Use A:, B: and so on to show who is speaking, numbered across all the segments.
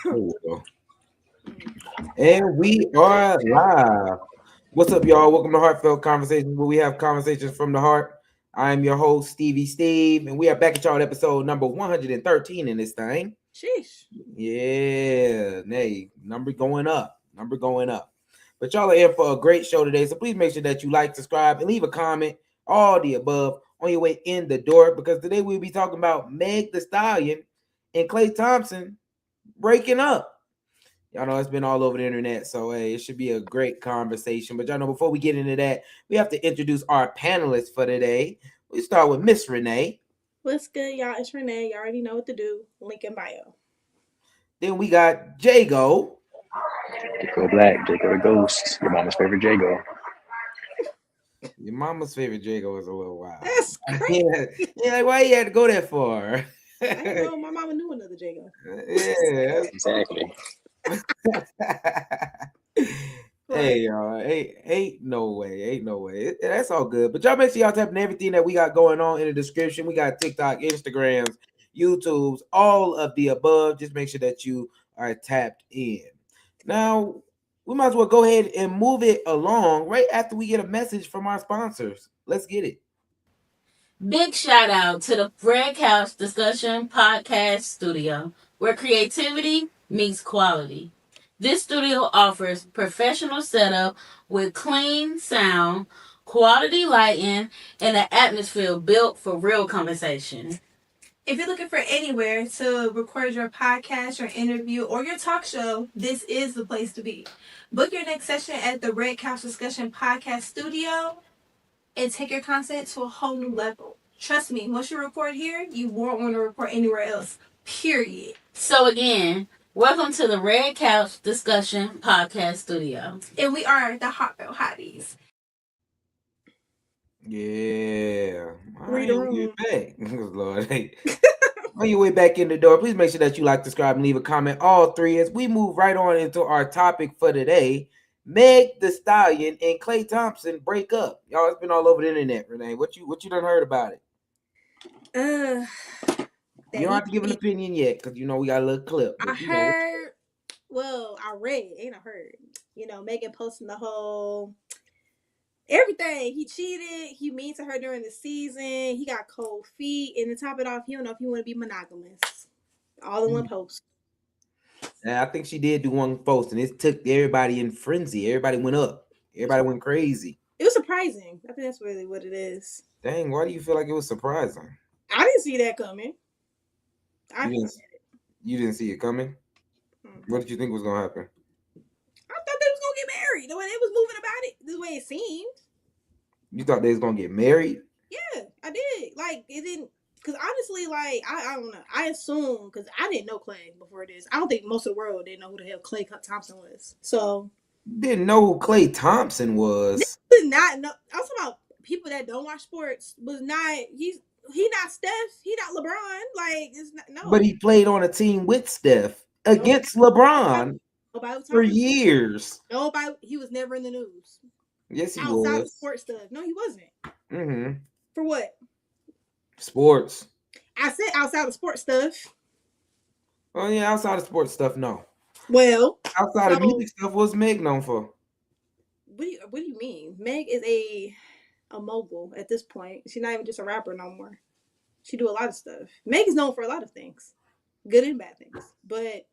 A: There we go. And we are live. What's up, y'all? Welcome to Heartfelt Conversations, where we have conversations from the heart. I am your host, Stevie, and we are back at y'all at episode number 113 in this thing.
B: Sheesh.
A: Yeah, number going up. But y'all are in for a great show today, so please make sure that you like, subscribe, and leave a comment, all the above, on your way in the door, because today we'll be talking about Meg the Stallion and Klay Thompson breaking up. Y'all know it's been all over the internet, so hey, it should be a great conversation. But y'all know before we get into that, we have to introduce our panelists for today. We start with Miss Renee.
B: What's good, y'all? It's Renee. You already know what to do. Link in bio.
A: Then we got Jago.
C: Jago Black, Jago the Ghost, your mama's favorite Jago.
A: Your mama's favorite Jago is a little wild.
B: That's crazy.
A: Yeah, like why you had to go that far?
B: I didn't know my mama knew another Jago.
A: Yeah,
C: exactly.
A: Hey y'all, ain't no way. That's all good. But y'all make sure y'all tapping everything that we got going on in the description. We got TikTok, Instagrams, YouTubes, all of the above. Just make sure that you are tapped in. Now, we might as well go ahead and move it along right after we get a message from our sponsors. Let's get it.
D: Big shout out to the Red Couch Discussion Podcast Studio, where creativity meets quality. This studio offers professional setup with clean sound, quality lighting, and an atmosphere built for real conversation.
E: If you're looking for anywhere to record your podcast, your interview, or your talk show, this is the place to be. Book your next session at the Red Couch Discussion Podcast Studio and take your content to a whole new level. Trust me, once you record here, you won't want to record anywhere else, period.
D: So again, welcome to the Red Couch Discussion Podcast Studio.
E: And we are the Heartfelt Hotties.
A: Yeah.
B: Read the room.
A: Back. Lord, hey. On your way back in the door, please make sure that you like, subscribe, and leave a comment. All three as we move right on into our topic for today. Meg the Stallion and Klay Thompson break up. Y'all, it's been all over the internet, Renee. What you done heard about it? You don't have to give an opinion yet, because you know we got a little clip.
B: I heard. Well, I read, ain't I heard? You know, Megan posting the whole everything. He cheated. He mean to her during the season. He got cold feet. And to top it off, he don't know if he want to be monogamous. All in one post.
A: Yeah, I think she did do one post, and it took everybody in frenzy. Everybody went up. Everybody went crazy.
B: It was surprising. I think that's really what it is.
A: Dang, why do you feel like it was surprising?
B: I didn't see that coming.
A: You didn't see it coming? What did you think was going to happen?
B: I thought they was going to get married. The way they was moving about it, the way it seemed.
A: You thought they was going to get married?
B: Yeah, I did. Like, it didn't, because honestly, like, I don't know. I assume, because I didn't know Klay before this. I don't think most of the world didn't know who the hell Klay Thompson was. So.
A: Didn't know who Klay Thompson was.
B: Did not know. I was talking about people that don't watch sports. Was not, he not Steph. He not LeBron. Like, it's not, no.
A: But he played on a team with Steph against LeBron for years.
B: Nobody, he was never in the news.
A: Yes, he
B: outside
A: was.
B: Outside of sports stuff. No, he wasn't.
A: Mm-hmm.
B: For what?
A: Sports.
B: I said outside of sports stuff.
A: Oh, yeah, outside of sports stuff, no.
B: Well.
A: Outside of music stuff, what's Meg known for?
B: What do you mean? Meg is a mogul at this point. She's not even just a rapper no more. She do a lot of stuff. Meg is known for a lot of things. Good and bad things. But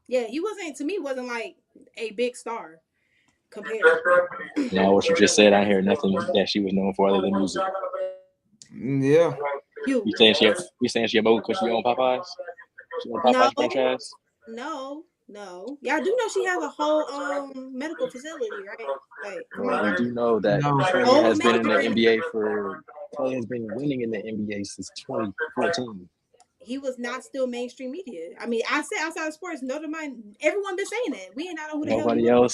B: yeah, he wasn't like a big star compared.
C: No, what you just said, I hear nothing that she was known for other than music.
A: Yeah.
C: You saying she a mogul because she own Popeyes? She own Popeyes franchise?
B: No. Y'all do know she has a whole medical facility, right? Like,
C: well, we do know that Klay has been in the NBA Klay has been winning in the NBA since 2014.
B: He was not still mainstream media. I mean, I said outside of sports, everyone been saying that. We ain't not know who the hell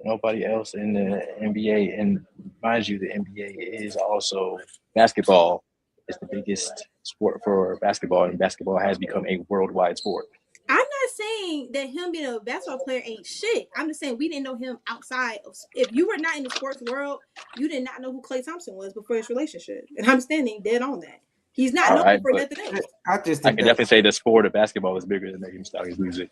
C: nobody else in the NBA, and mind you, the NBA is also basketball. It's the biggest sport for basketball, and basketball has become a worldwide sport.
B: I'm not saying that him being a basketball player ain't shit. I'm just saying we didn't know him outside of. If you were not in the sports world, you did not know who Klay Thompson was before his relationship. And I'm standing dead on that. He's not known for nothing else.
A: I can
C: definitely say the sport of basketball is bigger than Megan Thee Stallion's music.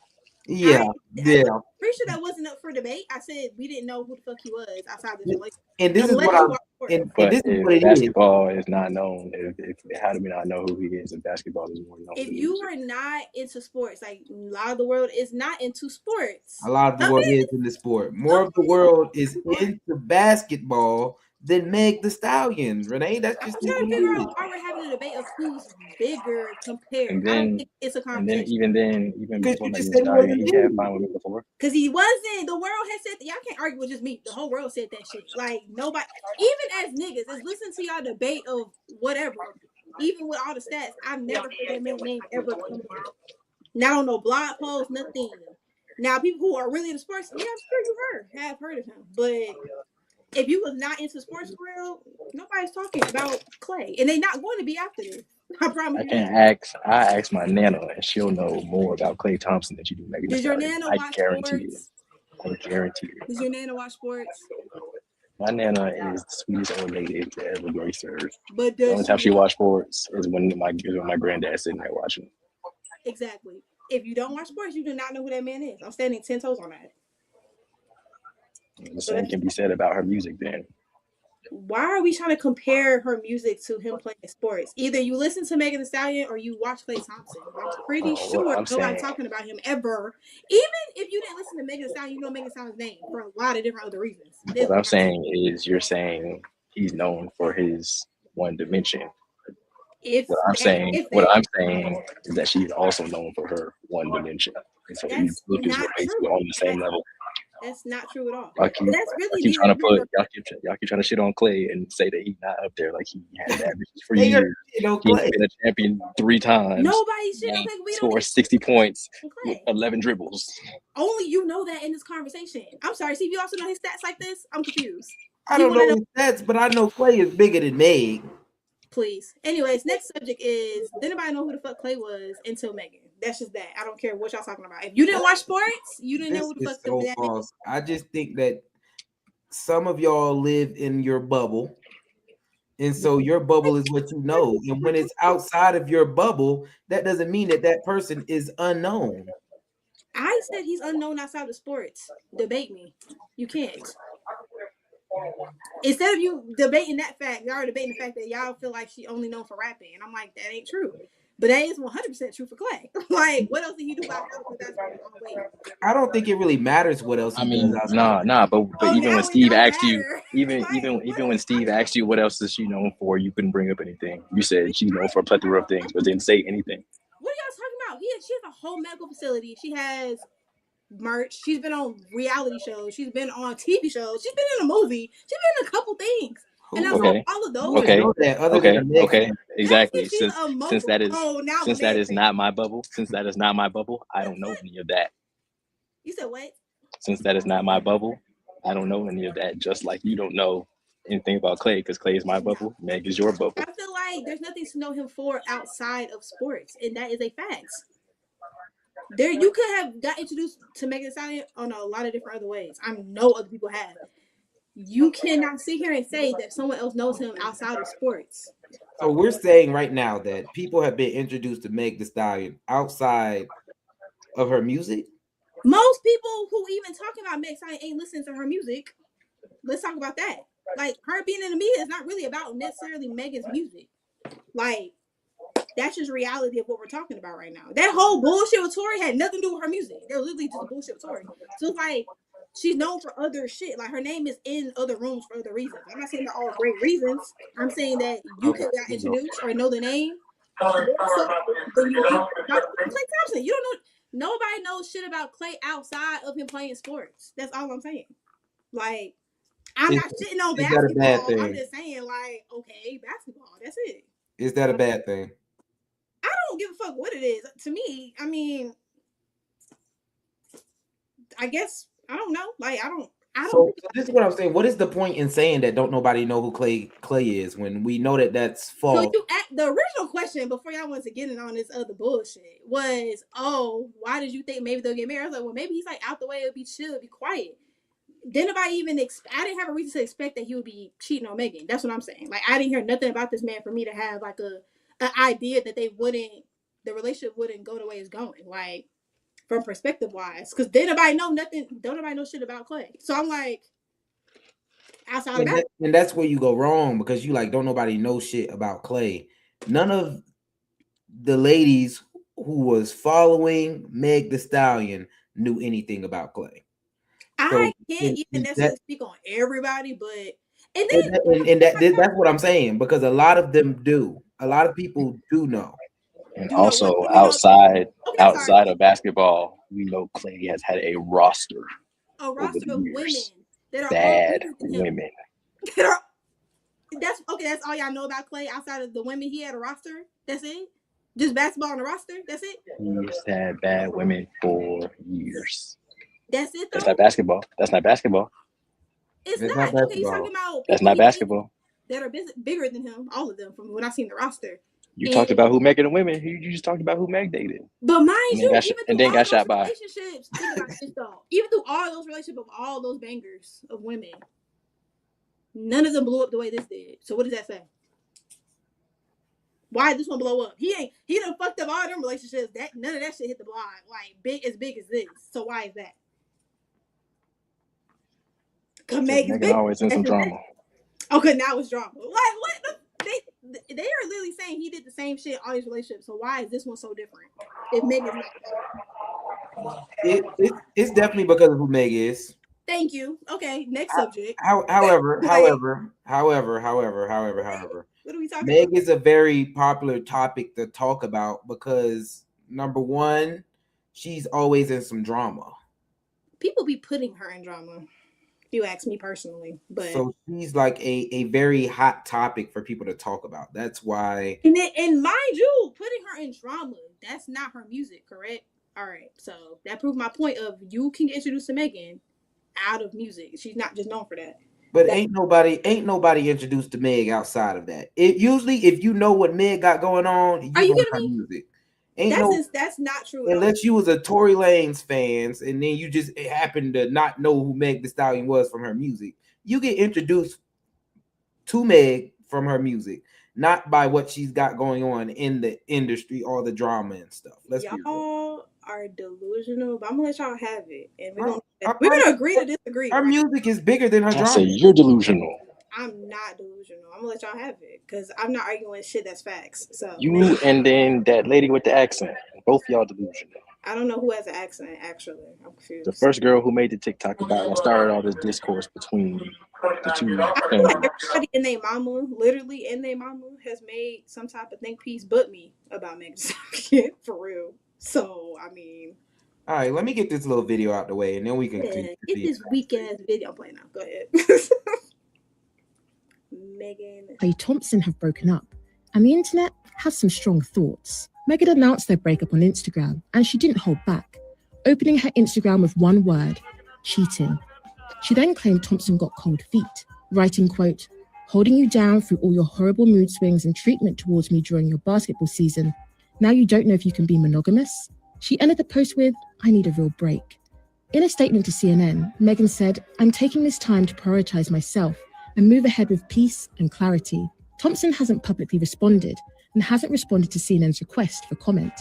A: Yeah, yeah.
B: I'm pretty sure that wasn't up for debate. I said we didn't know who the fuck he was outside this relationship.
A: And this is
B: Unless
A: what
B: you
A: I'm.
B: watch sports.
A: And
C: But
A: this is
C: if
A: what it is.
C: basketball is not known, if how do we not know who he is if basketball is more known?
B: If
C: than
B: you
C: music?
B: are not into sports, like a lot of the world is not into sports.
A: A lot of the
B: Some
A: world
B: is.
A: is in the sport. More of the world is into basketball than Meg the Stallion. Renee, that's
B: I'm
A: just
B: trying to
A: what it
B: figure
A: is.
B: out why we're having a debate of who's bigger compared.
C: And
B: I don't
C: then
B: think it's a
C: and then
B: conversation.
C: even
A: Because
C: before
A: you
C: Megan
A: just
C: Thee
A: said he
C: Stallion,
A: wasn't
C: he had
A: new.
C: fine women before.
B: Because he wasn't. The world has said that. Y'all can't argue with just me. The whole world said that shit. Like, nobody, even as niggas, is listening to y'all debate of whatever, even with all the stats, I've never heard that man's name ever come up. Not on no blog post, nothing. Now, people who are really into sports, yeah, I'm sure you have heard of him. But if you was not into sports for real, nobody's talking about Klay. And they're not going to be after this. I promise
C: I
B: you
C: can't
B: that.
C: I ask my nana and she'll know more about Klay Thompson than you do Megan Thee
B: Does your
C: Stallion.
B: nana
C: I
B: watch
C: guarantee you.
B: sports?
C: I guarantee you.
B: Does your nana watch sports?
C: My nana is the sweetest old lady to ever grace the earth.
B: But
C: The
B: does
C: only time
B: she
C: she watched sports is when my granddad's sitting there watching.
B: Exactly. If you don't watch sports, you do not know who that man is. I'm standing 10 toes on that.
C: The same can be said about her music then.
B: Why are we trying to compare her music to him playing sports? Either you listen to Megan Thee Stallion or you watch Klay Thompson. I'm pretty sure nobody's talking about him ever. Even if you didn't listen to Megan Thee Stallion, you know Megan Thee Stallion's name for a lot of different other reasons.
C: What I'm saying is you're saying he's known for his one dimension. What I'm saying is that she's also known for her one dimension. And so you look as we're on the same level.
B: That's not true at all.
C: Y'all keep trying to shit on Klay and say that he's not up there like he had that for years. He's been a champion 3 times.
B: Nobody shit on Klay. We
C: score 60 points with 11 dribbles.
B: Only you know that in this conversation. I'm sorry. See, if you also know his stats like this, I'm confused.
A: I don't know his stats, but I know Klay is bigger than Meg.
B: Please. Anyways, next subject is, did anybody know who the fuck Klay was until Megan? That's just that. I don't care what y'all talking about. If you didn't watch sports, you didn't know who the fuck
A: so
B: that
A: false. I just think that some of y'all live in your bubble. And so your bubble is what you know. And when it's outside of your bubble, that doesn't mean that that person is unknown.
B: I said he's unknown outside of sports. Debate me. You can't. Instead of you debating that fact, y'all are debating the fact that y'all feel like she only known for rapping. And I'm like, that ain't true. But that is 100% true for Klay. Like, what else did he do outside of basketball? Oh, wait.
A: I don't think it really matters what else he does outside.
C: Nah, but even when Steve asked you, even when Steve asked you what else is she known for, you couldn't bring up anything. You said she's known for a plethora of things, but didn't say anything.
B: What are y'all talking about? She has a whole medical facility. She has merch. She's been on reality shows. She's been on TV shows. She's been in a movie. She's been in a couple things. And outside all of those.
C: Okay, exactly.
B: Since
C: that is not my bubble, I don't know any of that.
B: You said what?
C: Since that is not my bubble, I don't know any of that. Just like you don't know anything about Klay, because Klay is my bubble, Meg is your bubble.
B: I feel like there's nothing to know him for outside of sports, and that is a fact. There, you could have got introduced to Megan Thee Stallion on a lot of different other ways. I know other people have. You cannot sit here and say that someone else knows him outside of sports.
A: So we're saying right now that people have been introduced to Meg Thee Stallion outside of her music.
B: Most people who even talking about Meg Thee Stallion ain't listening to her music. Let's talk about that. Like, her being in the media is not really about necessarily Megan's music. Like, that's just reality of what we're talking about right now. That whole bullshit with Tori had nothing to do with her music. They were literally just bullshit with Tori. So it's like, she's known for other shit. Like, her name is in other rooms for other reasons. I'm not saying they're all great reasons. I'm saying that you could got introduced or know the name. Klay Thompson. You don't know. Nobody knows shit about Klay outside of him playing sports. That's all I'm saying. Like, I'm not shitting on basketball. I'm just saying, like, okay, basketball. That's it.
A: Is that a bad thing?
B: I don't give a fuck what it is. To me, I mean, I guess I don't know. Like, I don't.
A: So this is what I'm saying. What is the point in saying that don't nobody know who Klay is when we know that that's false?
B: So the original question before y'all went to get in on this other bullshit was, oh, why did you think maybe they'll get married? I was like, well, maybe he's like out the way. It'll be chill. It'll be quiet. Then if I didn't have a reason to expect that he would be cheating on Megan. That's what I'm saying. Like, I didn't hear nothing about this man for me to have like an idea that the relationship wouldn't go the way it's going. Like, from perspective wise, because don't nobody know shit about Klay. So I'm like, outside of that,
A: and that's where you go wrong, because you like don't nobody know shit about Klay. None of the ladies who was following Meg Thee Stallion knew anything about Klay.
B: I can't even necessarily speak on everybody, but that's
A: what I'm saying, because a lot of them do. A lot of people do know.
C: And also outside of basketball, we know Klay has had a roster
B: of women that are
C: bad women.
B: That's all y'all know about Klay outside of the women he had a roster. That's it. Just basketball on the roster. That's it.
C: He's had bad women for years.
B: That's it. Though?
C: That's not basketball. That's not basketball.
B: It's not. Okay, you're talking about.
C: That's not basketball.
B: That are bigger than him, all of them, from when I seen the roster.
C: You talked about who Meg and the women. You just talked about who Meg dated.
B: But mind you,
C: and then got shot by.
B: Relationships, think about this though. Even through all those relationships of all those bangers of women, none of them blew up the way this did. So what does that say? Why did this one blow up? He done fucked up all them relationships. None of that shit hit the blog like big as this. So why is that? Cause
C: Megan always in some drama.
B: Okay, now it's drama. Like what? They are literally saying he did the same shit all these relationships. So why is this one so different? If Megan's not,
A: it's definitely because of who Meg is.
B: Thank you. Okay, next subject.
A: However. What
B: are we talking
A: Meg
B: about?
A: is a very popular topic to talk about because number one, she's always in some drama.
B: People be putting her in drama. You ask me personally, but
A: so she's like a very hot topic for people to talk about. That's why.
B: And mind you, putting her in drama, that's not her music, correct? All right, so that proved my point of you can get introduced to Megan out of music. She's not just known for that.
A: But ain't nobody introduced to Meg outside of that. It usually, if you know what Meg got going on,
B: are you kidding me?
A: Music.
B: That's not true.
A: Unless you was a Tory Lanez fans and then you just happened to not know who Meg Thee Stallion was from her music. You get introduced to Meg from her music, not by what she's got going on in the industry or the drama and stuff.
B: Y'all are delusional, but I'm gonna let y'all have it, and we're gonna agree to disagree.
A: Her music is bigger than her drama.
C: So you're delusional.
B: I'm not delusional. I'm gonna let y'all have it because I'm not arguing shit that's facts. So
C: you and then that lady with the accent, both y'all delusional.
B: I don't know who has an accent. Actually, I'm confused.
C: The first girl who made the TikTok about it started all this discourse between the two.
B: Everybody and their mama, literally, and their mama has made some type of think piece, but me about Meg Thee Stallion for real. So I mean.
A: All right, let me get this little video out the way, and then we can
B: get this weak ass video. I'm playing now. Go ahead. Megan
F: and Klay Thompson have broken up, and the internet has some strong thoughts. Megan announced their breakup on Instagram, and she didn't hold back, opening her Instagram with one word: cheating. She then claimed Thompson got cold feet, writing, quote, "Holding you down through all your horrible mood swings and treatment towards me during your basketball season. Now you don't know if you can be monogamous?" She ended the post with, "I need a real break." In a statement to CNN, Megan said, "I'm taking this time to prioritize myself and move ahead with peace and clarity." Thompson hasn't publicly responded and hasn't responded to CNN's request for comment.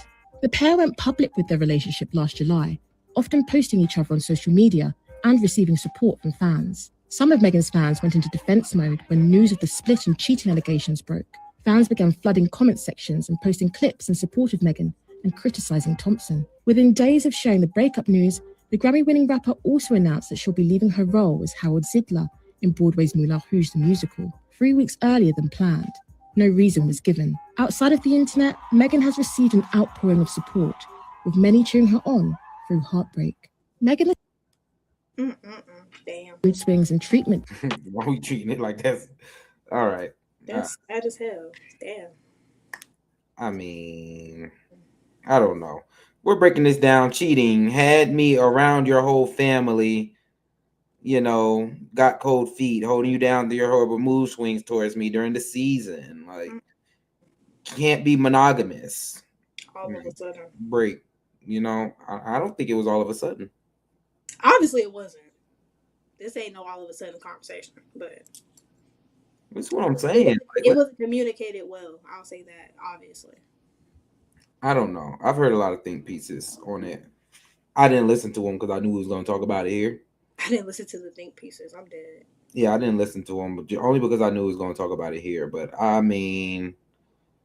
F: The pair went public with their relationship last July, often posting each other on social media and receiving support from fans. Some of Megan's fans went into defense mode when news of the split and cheating allegations broke. Fans began flooding comment sections and posting clips in support of Megan and criticizing Thompson. Within days of sharing the breakup news, the Grammy-winning rapper also announced that she'll be leaving her role as Howard Zidler in Broadway's Moulin Rouge the musical, 3 weeks earlier than planned. No reason was given. Outside of the internet, Megan has received an outpouring of support, with many cheering her on through heartbreak. Megan
B: Damn.
F: Mood swings and treatment.
A: Why are we treating it like that? All right.
B: That's sad as hell. Damn.
A: I mean, I don't know. We're breaking this down. Cheating had me around your whole family. You know, got cold feet, holding you down to your horrible mood swings towards me during the season. Like, can't be monogamous.
B: All of a sudden.
A: Break. You know, I don't think it was all of a sudden.
B: Obviously, it wasn't. This ain't no all of a sudden conversation, but
A: that's what I'm saying.
B: It wasn't communicated well. I'll say that, obviously.
A: I don't know. I've heard a lot of think pieces on it. I didn't listen to him because I knew he was going to talk about it here.
B: I didn't listen to the think pieces. I'm dead.
A: Yeah, I didn't listen to him, but only because I knew he was going to talk about it here. But I mean,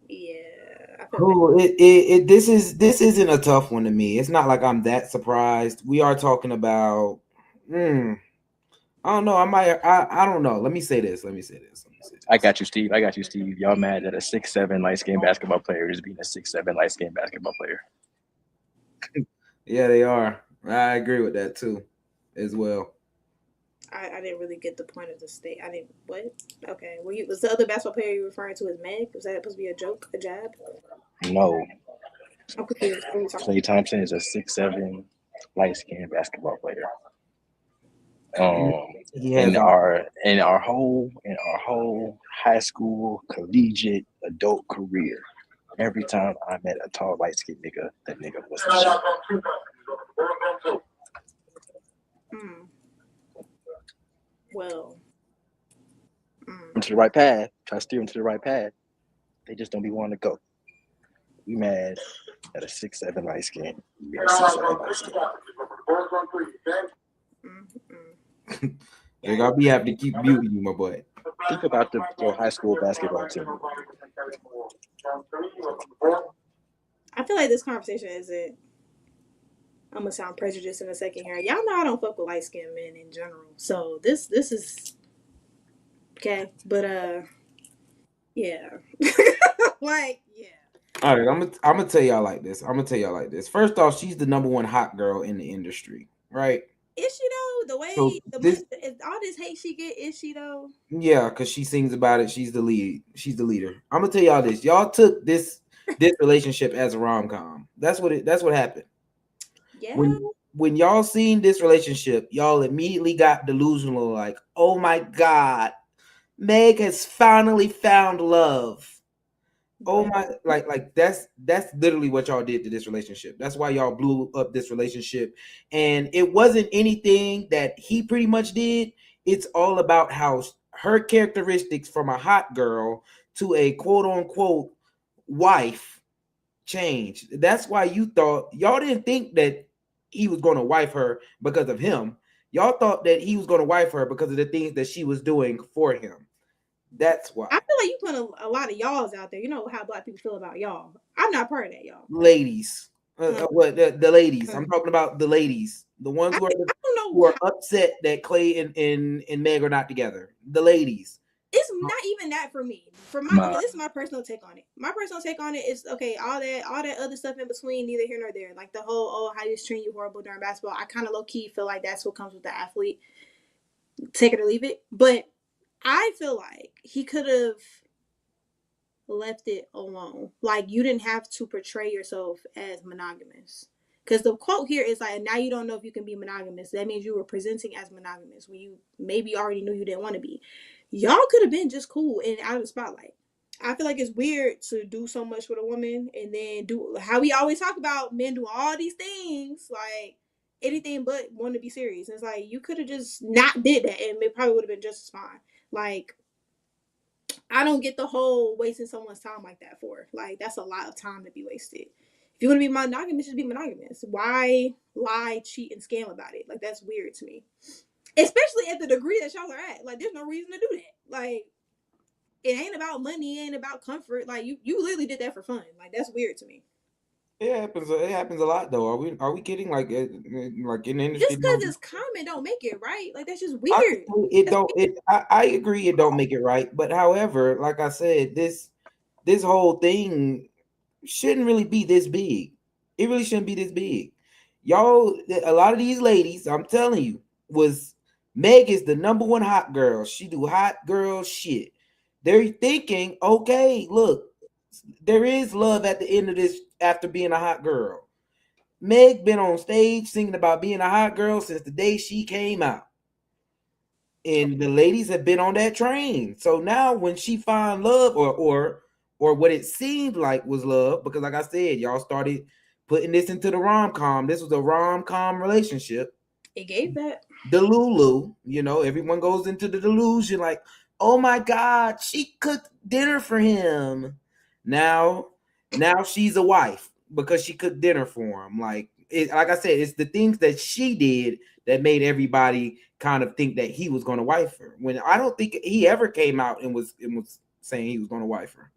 B: yeah, I feel
A: this isn't a tough one to me. It's not like I'm that surprised. We are talking about. I don't know. I don't know. Let me say this.
C: I got you, Steve. Y'all mad that a 6'7" light-skinned basketball player is being a 6'7" light-skinned basketball player?
A: Yeah, they are. I agree with that too, as well.
B: I didn't really get the point of the state. I didn't. What? Okay. Was the other basketball player you referring to as Meg? Was that supposed to be a joke, a jab?
C: No.
B: I'm confused. What are you talking
C: Klay Thompson is a 6'7" light-skinned basketball player.
A: He has
C: in our whole high school, collegiate, adult career, every time I met a tall, light-skinned nigga, that nigga was a shit.
B: Well,
C: into the right path. Try to steer them to the right path. They just don't be wanting to go. We mad at a 6'7" light skin. We had a 6'7" light skin.
A: You're gonna be happy to keep muting you, my boy.
C: Think about your high school basketball team.
B: I feel like this conversation isn't. I'm gonna sound prejudiced in a second here. Y'all know I don't fuck with light skinned men in general, so this is okay. But yeah, like yeah.
A: All right, I'm gonna tell y'all like this. First off, she's the number one hot girl in the industry, right?
B: Is she though? The way
A: So
B: all this hate she get, is she though?
A: Yeah, because she sings about it. She's the lead. She's the leader. I'm gonna tell y'all this. Y'all took this relationship as a rom-com. That's what happened.
B: Yeah.
A: When y'all seen this relationship, y'all immediately got delusional, like, oh my God, Meg has finally found love. Oh my, like that's literally what y'all did to this relationship. That's why y'all blew up this relationship. And it wasn't anything that he pretty much did. It's all about how her characteristics from a hot girl to a quote unquote wife changed. That's why y'all didn't think that he was going to wife her because of him. Y'all thought that he was going to wife her because of the things that she was doing for him. That's why.
B: I feel like you put a lot of y'alls out there. You know how black people feel about y'all. I'm not part of that, y'all.
A: Ladies. The ladies. I'm talking about the ladies. The ones who are upset that Klay and Meg are not together. The ladies.
B: It's not even that for me. This is my personal take on it. My personal take on it is okay. All that other stuff in between, neither here nor there. Like the whole how you treat you horrible during basketball. I kind of low key feel like that's what comes with the athlete. Take it or leave it. But I feel like he could have left it alone. Like you didn't have to portray yourself as monogamous. Because the quote here is like, now you don't know if you can be monogamous. That means you were presenting as monogamous when you maybe already knew you didn't want to be. Y'all could have been just cool and out of the spotlight. I feel like it's weird to do so much with a woman and then do how we always talk about men do all these things, like anything but want to be serious. And it's like, you could have just not did that and it probably would have been just as fine. Like, I don't get the whole wasting someone's time like that for. Like, that's a lot of time to be wasted. If you want to be monogamous, just be monogamous. Why lie, cheat, and scam about it? Like, that's weird to me. Especially at the degree that y'all are at. Like, there's no reason to do that. Like, it ain't about money. It ain't about comfort. Like, you literally did that for fun. Like, that's weird to me.
A: It happens a lot though. Are we kidding like in the industry?
B: Just because it's common don't make it right. Like that's just weird.
A: I agree. It don't make it right. But however, like I said, this whole thing shouldn't really be this big. It really shouldn't be this big. Y'all, a lot of these ladies, I'm telling you, Meg is the number one hot girl. She do hot girl shit. They're thinking, okay, look, there is love at the end of this after being a hot girl. Meg been on stage singing about being a hot girl since the day she came out. And the ladies have been on that train. So now when she find love or what it seemed like was love, because like I said, y'all started putting this into the rom-com. This was a rom-com relationship.
B: It gave that.
A: Delulu, everyone goes into the delusion like, oh my God, she cooked dinner for him. Now she's a wife because she cooked dinner for him. Like, like I said, it's the things that she did that made everybody kind of think that he was going to wife her. When I don't think he ever came out and was saying he was going to wife her.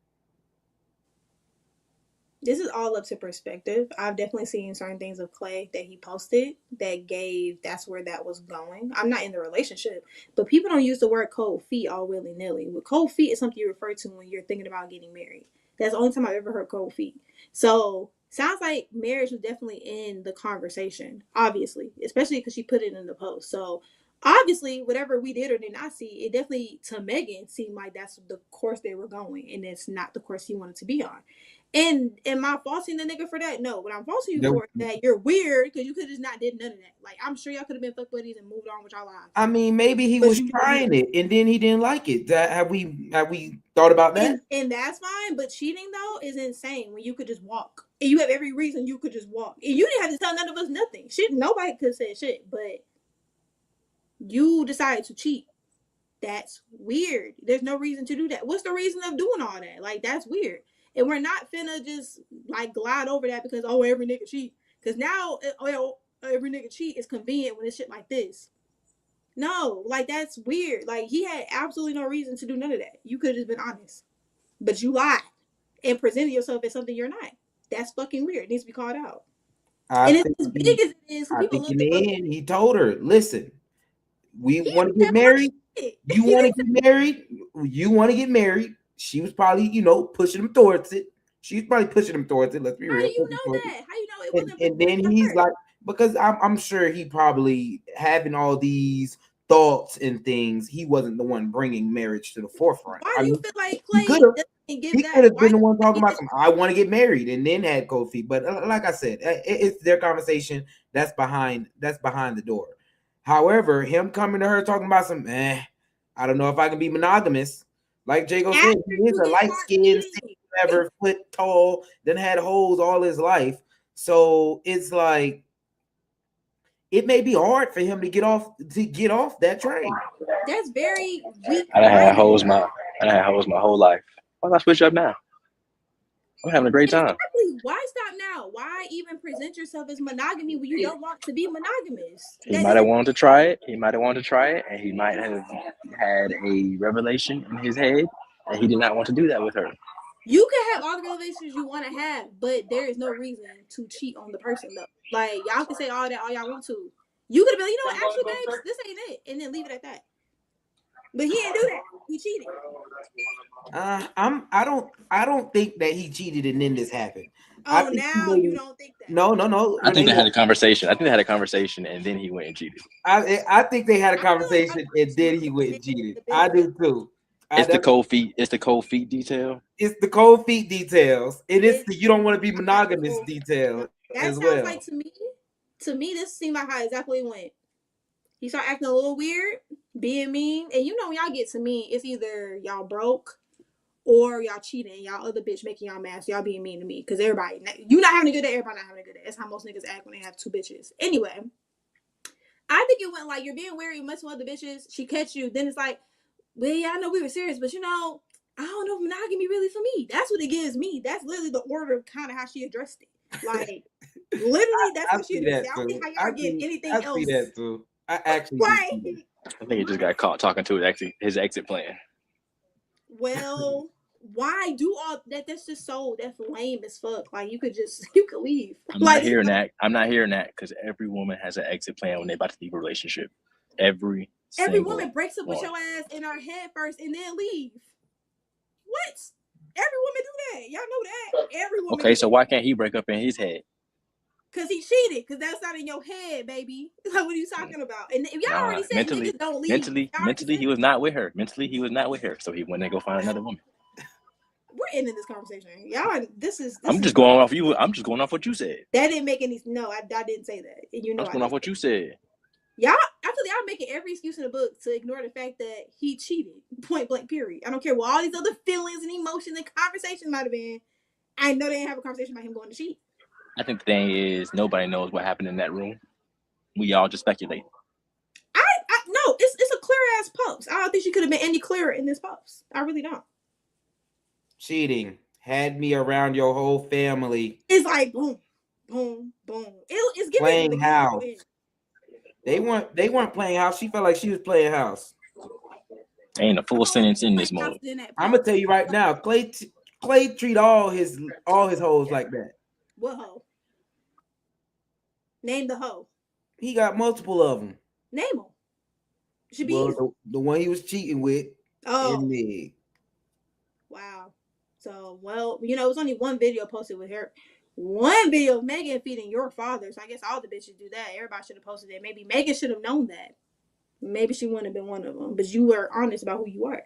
B: This is all up to perspective. I've definitely seen certain things of Klay that he posted that gave that's where that was going. I'm not in the relationship, but people don't use the word cold feet all willy nilly. Cold feet is something you refer to when you're thinking about getting married. That's the only time I've ever heard cold feet. So sounds like marriage was definitely in the conversation, obviously, especially because she put it in the post. So obviously, whatever we did or did not see, it definitely to Megan seemed like that's the course they were going, and it's not the course he wanted to be on. And am I faulting the nigga for that? No. What I'm faulting you for is that you're weird because you could just not did none of that. Like, I'm sure y'all could have been fuck buddies and moved on with y'all lives.
A: I mean, maybe he was trying it and then he didn't like it. Have we thought about that?
B: And that's fine, but cheating though is insane when you could just walk. And you have every reason you could just walk. And you didn't have to tell none of us nothing. Shit, nobody could say shit, but you decided to cheat. That's weird. There's no reason to do that. What's the reason of doing all that? Like, that's weird. And we're not finna just like glide over that because every nigga cheat. Because now every nigga cheat is convenient when it's shit like this. No, like that's weird. Like he had absolutely no reason to do none of that. You could have just been honest, but you lied and presented yourself as something you're not. That's fucking weird. It needs to be called out. And it's as big as it is.
A: I think in the end, he told her, "Listen, we want to get married. You want to get married. You want to get married." She was probably, pushing him towards it. She's probably pushing him towards it. Let's be real.
B: How do you know that? How you know it wasn't?
A: And then he's like, because I'm sure he probably having all these thoughts and things. He wasn't the one bringing marriage to the forefront.
B: Why do you feel like Klay doesn't give that?
A: He could have been the one talking about I want to get married and then had cold feet. But like I said, it's their conversation. That's behind the door. However, him coming to her talking about some, I don't know if I can be monogamous. Like Jago said, he is a light-skinned, 6'7", foot tall, then had holes all his life. So it's like it may be hard for him to get off that train.
B: That's very weak.
C: I had holes my whole life. Why not switch up now? I'm having a great time.
B: Exactly. Why stop now? Why even present yourself as monogamy when you don't want to be monogamous?
C: He might have wanted to try it. And he might have had a revelation in his head, and he did not want to do that with her.
B: You can have all the revelations you want to have, but there is no reason to cheat on the person, though. Like, y'all can say all that all y'all want to. You could have been, actually, babes, this ain't it, and then leave it at that. But he didn't do that. He cheated.
A: I don't think that he cheated and then this happened.
B: Oh, now you don't think that?
A: No.
C: I think they had a conversation. And then he went and cheated.
A: I think they had a conversation and then he went and cheated. I do too.
C: It's the cold feet detail.
A: It's the cold feet details. It is the you don't want to be monogamous detail as well.
B: That sounds like to me, this seemed like how exactly it went. He started acting a little weird, being mean. And when y'all get to me, it's either y'all broke or y'all cheating. Y'all other bitch making y'all mad. So y'all being mean to me. Because everybody, you not having a good day, everybody not having a good day. That's how most niggas act when they have two bitches. Anyway, I think it went like you're being weird, you messing with other bitches. She catch you. Then it's like, well, yeah, I know we were serious. But, I don't know if monogamy really for me. That's what it gives me. That's literally the order of kind of how she addressed it. Like, literally, that's how she addressed it. I don't think how y'all get anything else.
A: I see that too. I actually
B: right.
C: I think he just got caught talking to his exit plan.
B: Well, why do all that? That's just that's lame as fuck. Like you could leave.
C: I'm not hearing that because every woman has an exit plan when they're about to leave a relationship. Every
B: woman breaks up with your ass in her head first and then leave. What? Every woman do that. Y'all know that. Every woman.
C: Okay, so why can't he break up in his head?
B: Because he cheated. Because that's not in your head, baby. Like, what are you talking about? And if y'all already said niggas don't leave.
C: Mentally, he was not with her. So he went and go find another woman.
B: We're ending this conversation. Y'all,
C: I'm just going off you. I'm just going off what you said.
B: That didn't make any. No, I didn't say that. And
C: I'm just going off what you said.
B: Y'all, actually, y'all making every excuse in the book to ignore the fact that he cheated. Point blank. Period. I don't care what all these other feelings and emotions and conversations might have been. I know they didn't have a conversation about him going to cheat.
C: I think the thing is nobody knows what happened in that room. We all just speculate.
B: No, it's a clear ass post. I don't think she could have been any clearer in this post. I really don't.
A: Cheating had me around your whole family.
B: It's like boom. boom, boom. It's giving
A: Playing
B: the
A: house.
B: end.
A: They weren't playing house. She felt like she was playing house.
C: Ain't a full sentence in this moment.
A: I'm gonna tell you right now, Klay treat all his hoes like that.
B: What hoe? Name the hoe.
A: He got multiple of them.
B: Name them. Should be easy.
A: The one he was cheating with.
B: Oh,
A: Meg.
B: wow. So, well, it was only one video posted with her. One video of Megan feeding your father. So I guess all the bitches do that. Everybody should have posted that. Maybe Megan should have known that. Maybe she wouldn't have been one of them. But you were honest about who you are.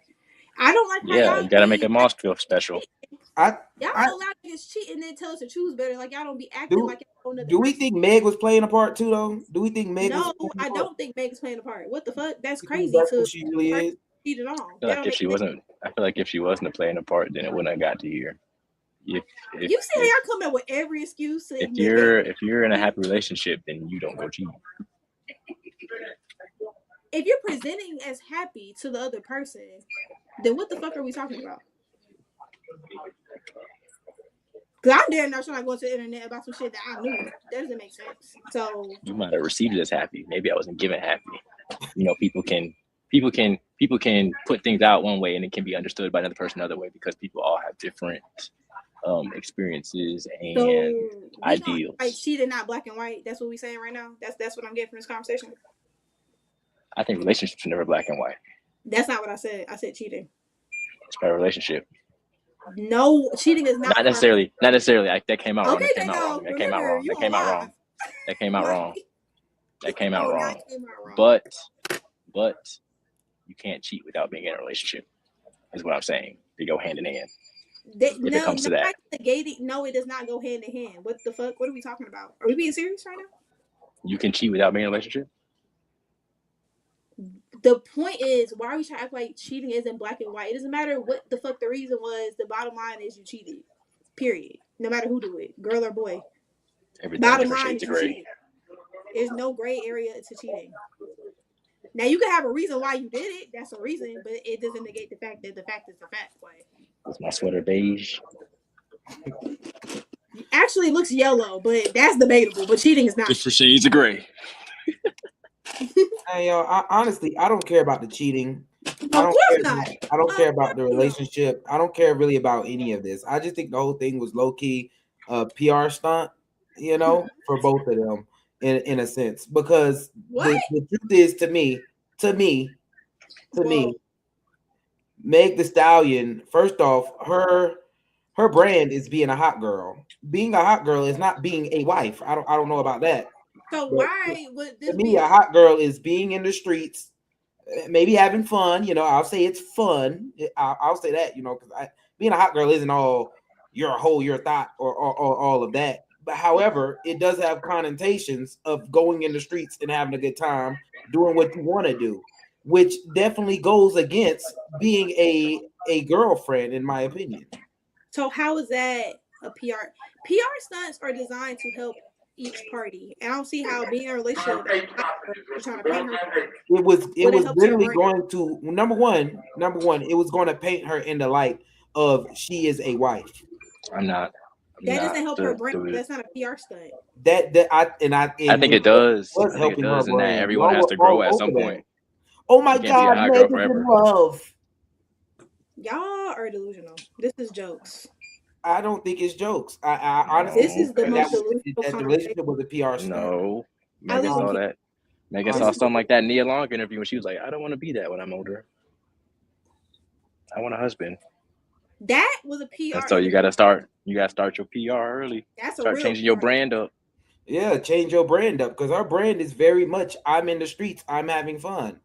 B: I don't like how y'all
C: You gotta make a mosque feel special.
B: Y'all allow niggas cheat and then tell us to choose better. Like y'all don't be acting like y'all
A: Do we think Meg was playing a part too, though? Do we think Meg?
B: No, I don't think Meg is playing a part. What the fuck? That's crazy.
A: That's who she really is.
B: Cheated on.
C: I feel like if she wasn't playing a part, then it wouldn't have got to here.
B: You see how y'all come up with every excuse.
C: If you're in a happy relationship, then you don't go cheat.
B: If you're presenting as happy to the other person, then what the fuck are we talking about? Because I'm there not trying to go to the internet about some shit that I knew. That doesn't make sense. So
C: you might have received it as happy. Maybe I wasn't given happy. People can put things out one way and it can be understood by another person another way because people all have different experiences and ideals.
B: Like cheating, not black and white. That's what we're saying right now. That's what I'm getting from this conversation.
C: I think relationships are never black and white.
B: That's not what I said. I said cheating.
C: It's about a relationship.
B: No, cheating is not
C: necessarily. That came out wrong.
B: Okay,
C: That came out wrong. But you can't cheat without being in a relationship. Is what I'm saying. They go hand in hand. It comes to that.
B: No, it does not go hand in hand. What the fuck? What are we talking about? Are we being serious right now?
C: You can cheat without being in a relationship?
B: The point is, why are we trying to act like cheating isn't black and white? It doesn't matter what the fuck the reason was. The bottom line is you cheated. Period. No matter who do it, girl or boy. Bottom line is you cheated. There's no gray area to cheating. Now you can have a reason why you did it. That's a reason, but it doesn't negate the fact that the fact is the fact.
C: Is my sweater beige?
B: Actually, it looks yellow, but that's debatable. But cheating is not.
C: Just for shades of gray.
A: Hey, yo, honestly, I don't care about the cheating.
B: I
A: don't care about the relationship. I don't care really about any of this. I just think the whole thing was low key PR stunt, for both of them in a sense. Because the truth is, to me, Meg Thee Stallion, first off, her brand is being a hot girl. Being a hot girl is not being a wife. I don't know about that.
B: So why would this
A: be a hot girl is being in the streets, maybe having fun. I'll say it's fun. I'll say that, because being a hot girl isn't all you're a hoe, you're a thought, or all of that. But however, it does have connotations of going in the streets and having a good time, doing what you want to do, which definitely goes against being a girlfriend, in my opinion.
B: So how is that a PR? PR stunts are designed to help each party. And I don't see how being in a relationship trying to paint her.
A: It was literally going to number one, it was going to paint her in the light of she is a wife.
B: That doesn't help her brand. That's not a PR stunt.
C: I think it does. I think it does, and that everyone has to grow at some point.
A: Oh my God, love.
B: Y'all are delusional. This is jokes.
A: I don't think it's jokes. I honestly,
B: this is the most delusional
A: that the relationship was a PR stunt.
C: No, Megan saw that. Megan saw something like that in Nia Long interview, and she was like, "I don't want to be that when I'm older. I want a husband."
B: That was a PR.
C: And so you gotta start your PR early. Start changing your brand up.
A: Yeah, change your brand up, because our brand is very much I'm in the streets, I'm having fun.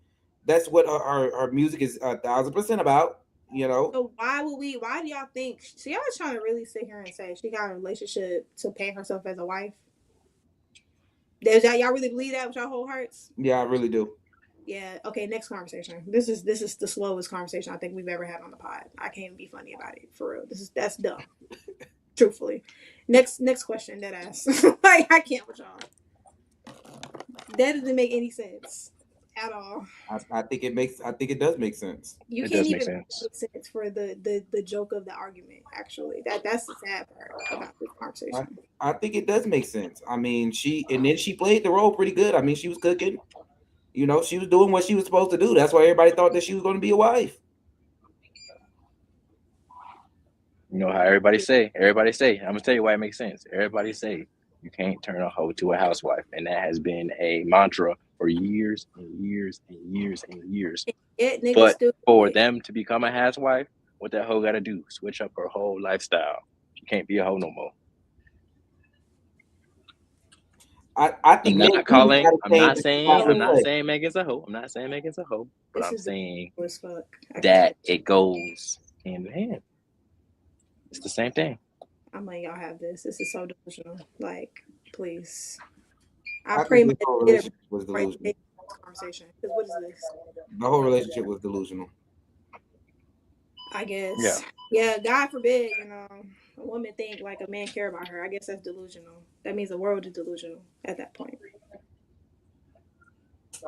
A: That's what our music is 1,000% about.
B: So why do y'all think y'all trying to really sit here and say she got a relationship to paint herself as a wife? Y'all really believe that with your whole hearts?
A: Yeah, I really do.
B: Yeah. Okay. Next conversation. This is the slowest conversation I think we've ever had on the pod. I can't even be funny about it, for real. That's dumb. Truthfully. Next question. That ass. Like, I can't with y'all. That doesn't make any sense at all.
A: I think it does make sense.
B: You
C: It
B: can't
C: does make
B: even
C: sense.
B: make sense for the joke of the argument. Actually, that's the sad part about this conversation.
A: I think it does make sense. I mean, she played the role pretty good. I mean, she was cooking. You know, she was doing what she was supposed to do. That's why everybody thought that she was going to be a wife.
C: You know how everybody say. I'm gonna tell you why it makes sense. Everybody say you can't turn a hoe to a housewife, and that has been a mantra for years and years and years and years.
B: Yet niggas
C: But
B: still
C: for them to become a housewife, what that hoe got to do? Switch up her whole lifestyle. She can't be a hoe no more.
A: I think
C: I'm not
A: saying
C: saying Megan's a hoe. I'm not saying Megan's a hoe, but
B: This
C: I'm
B: is
C: saying
B: as fuck. I
C: that
B: can't.
C: it goes hand in hand. It's the same thing.
B: I'm letting y'all have this. This is so delusional. Like, please.
A: I
B: pray
A: think this whole relationship was delusional.
B: Conversation. Because what is this?
A: The whole relationship was delusional.
B: I guess.
C: Yeah.
B: Yeah, God forbid, a woman think like a man care about her. I guess that's delusional. That means the world is delusional at that point.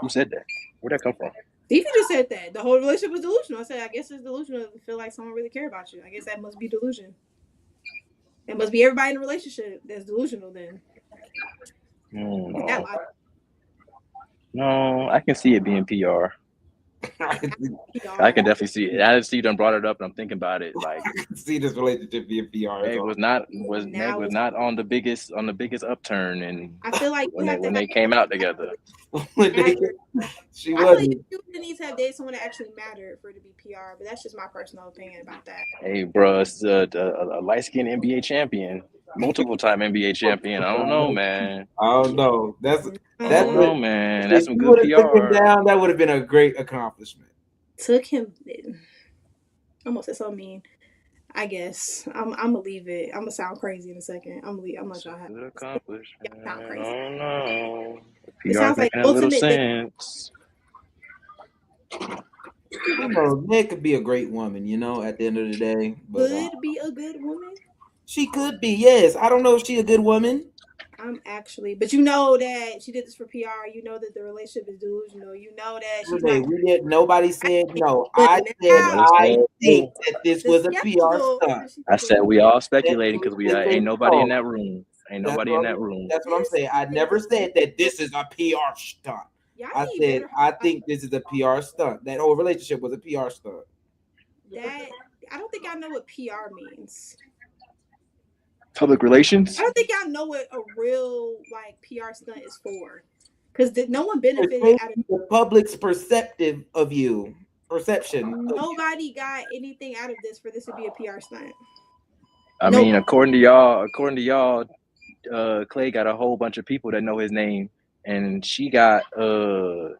C: Who said that? Where'd that come from?
B: Stevie just said that. The whole relationship was delusional. I said, I guess it's delusional to feel like someone really care about you. I guess that must be delusion. It must be everybody in a relationship that's delusional then.
C: No, I can see it being PR. I can definitely see it. I see you done brought it up, and I'm thinking about it. Like,
A: I can see this relationship being PR.
C: Meg was not on the biggest upturn, and
B: I feel like
C: when they came out together,
A: she
B: I
A: wasn't.
B: feel like you need to have dated someone that actually mattered for it to be PR, but that's just my personal opinion about that.
C: Hey, bro, it's a light-skinned NBA champion, multiple-time NBA champion. I don't know, man.
A: I don't know. That's
C: man. That's some
A: you
C: good
A: would have took him
C: PR.
A: down. That would have been a great accomplishment.
B: Took him. Almost said so mean. I guess I'm gonna leave it. I'm gonna sound crazy in a second. I'm gonna let y'all have
C: Good
B: it.
C: accomplishment.
B: Y'all sound crazy.
C: I don't know.
B: It
C: PR
B: sounds like
C: making a little
B: ultimate.
C: sense.
A: You know, Meg could be a great woman. At the end of the day, but
B: Could be a good woman.
A: she could be. Yes, I don't know if she's a good woman.
B: I'm actually, but you know that she did this for PR. You know that the relationship is delusional. You know that she's not.
A: Nobody said no.
B: But
A: I said
B: now-
A: I think that this was a PR stunt.
C: I said we all speculating because we ain't nobody in that room. Ain't nobody in that room.
A: That's what I'm saying. I never said that this is a PR stunt. I said I think this is a PR stunt. That whole relationship was a PR stunt.
B: I don't think I know what PR means.
C: Public relations?
B: I don't think y'all know what a real PR stunt is for, because no one benefited out of
A: the public's perception.
B: Nobody got anything out of this for this to be a PR stunt.
C: I mean, according to y'all, Klay got a whole bunch of people that know his name, and she got a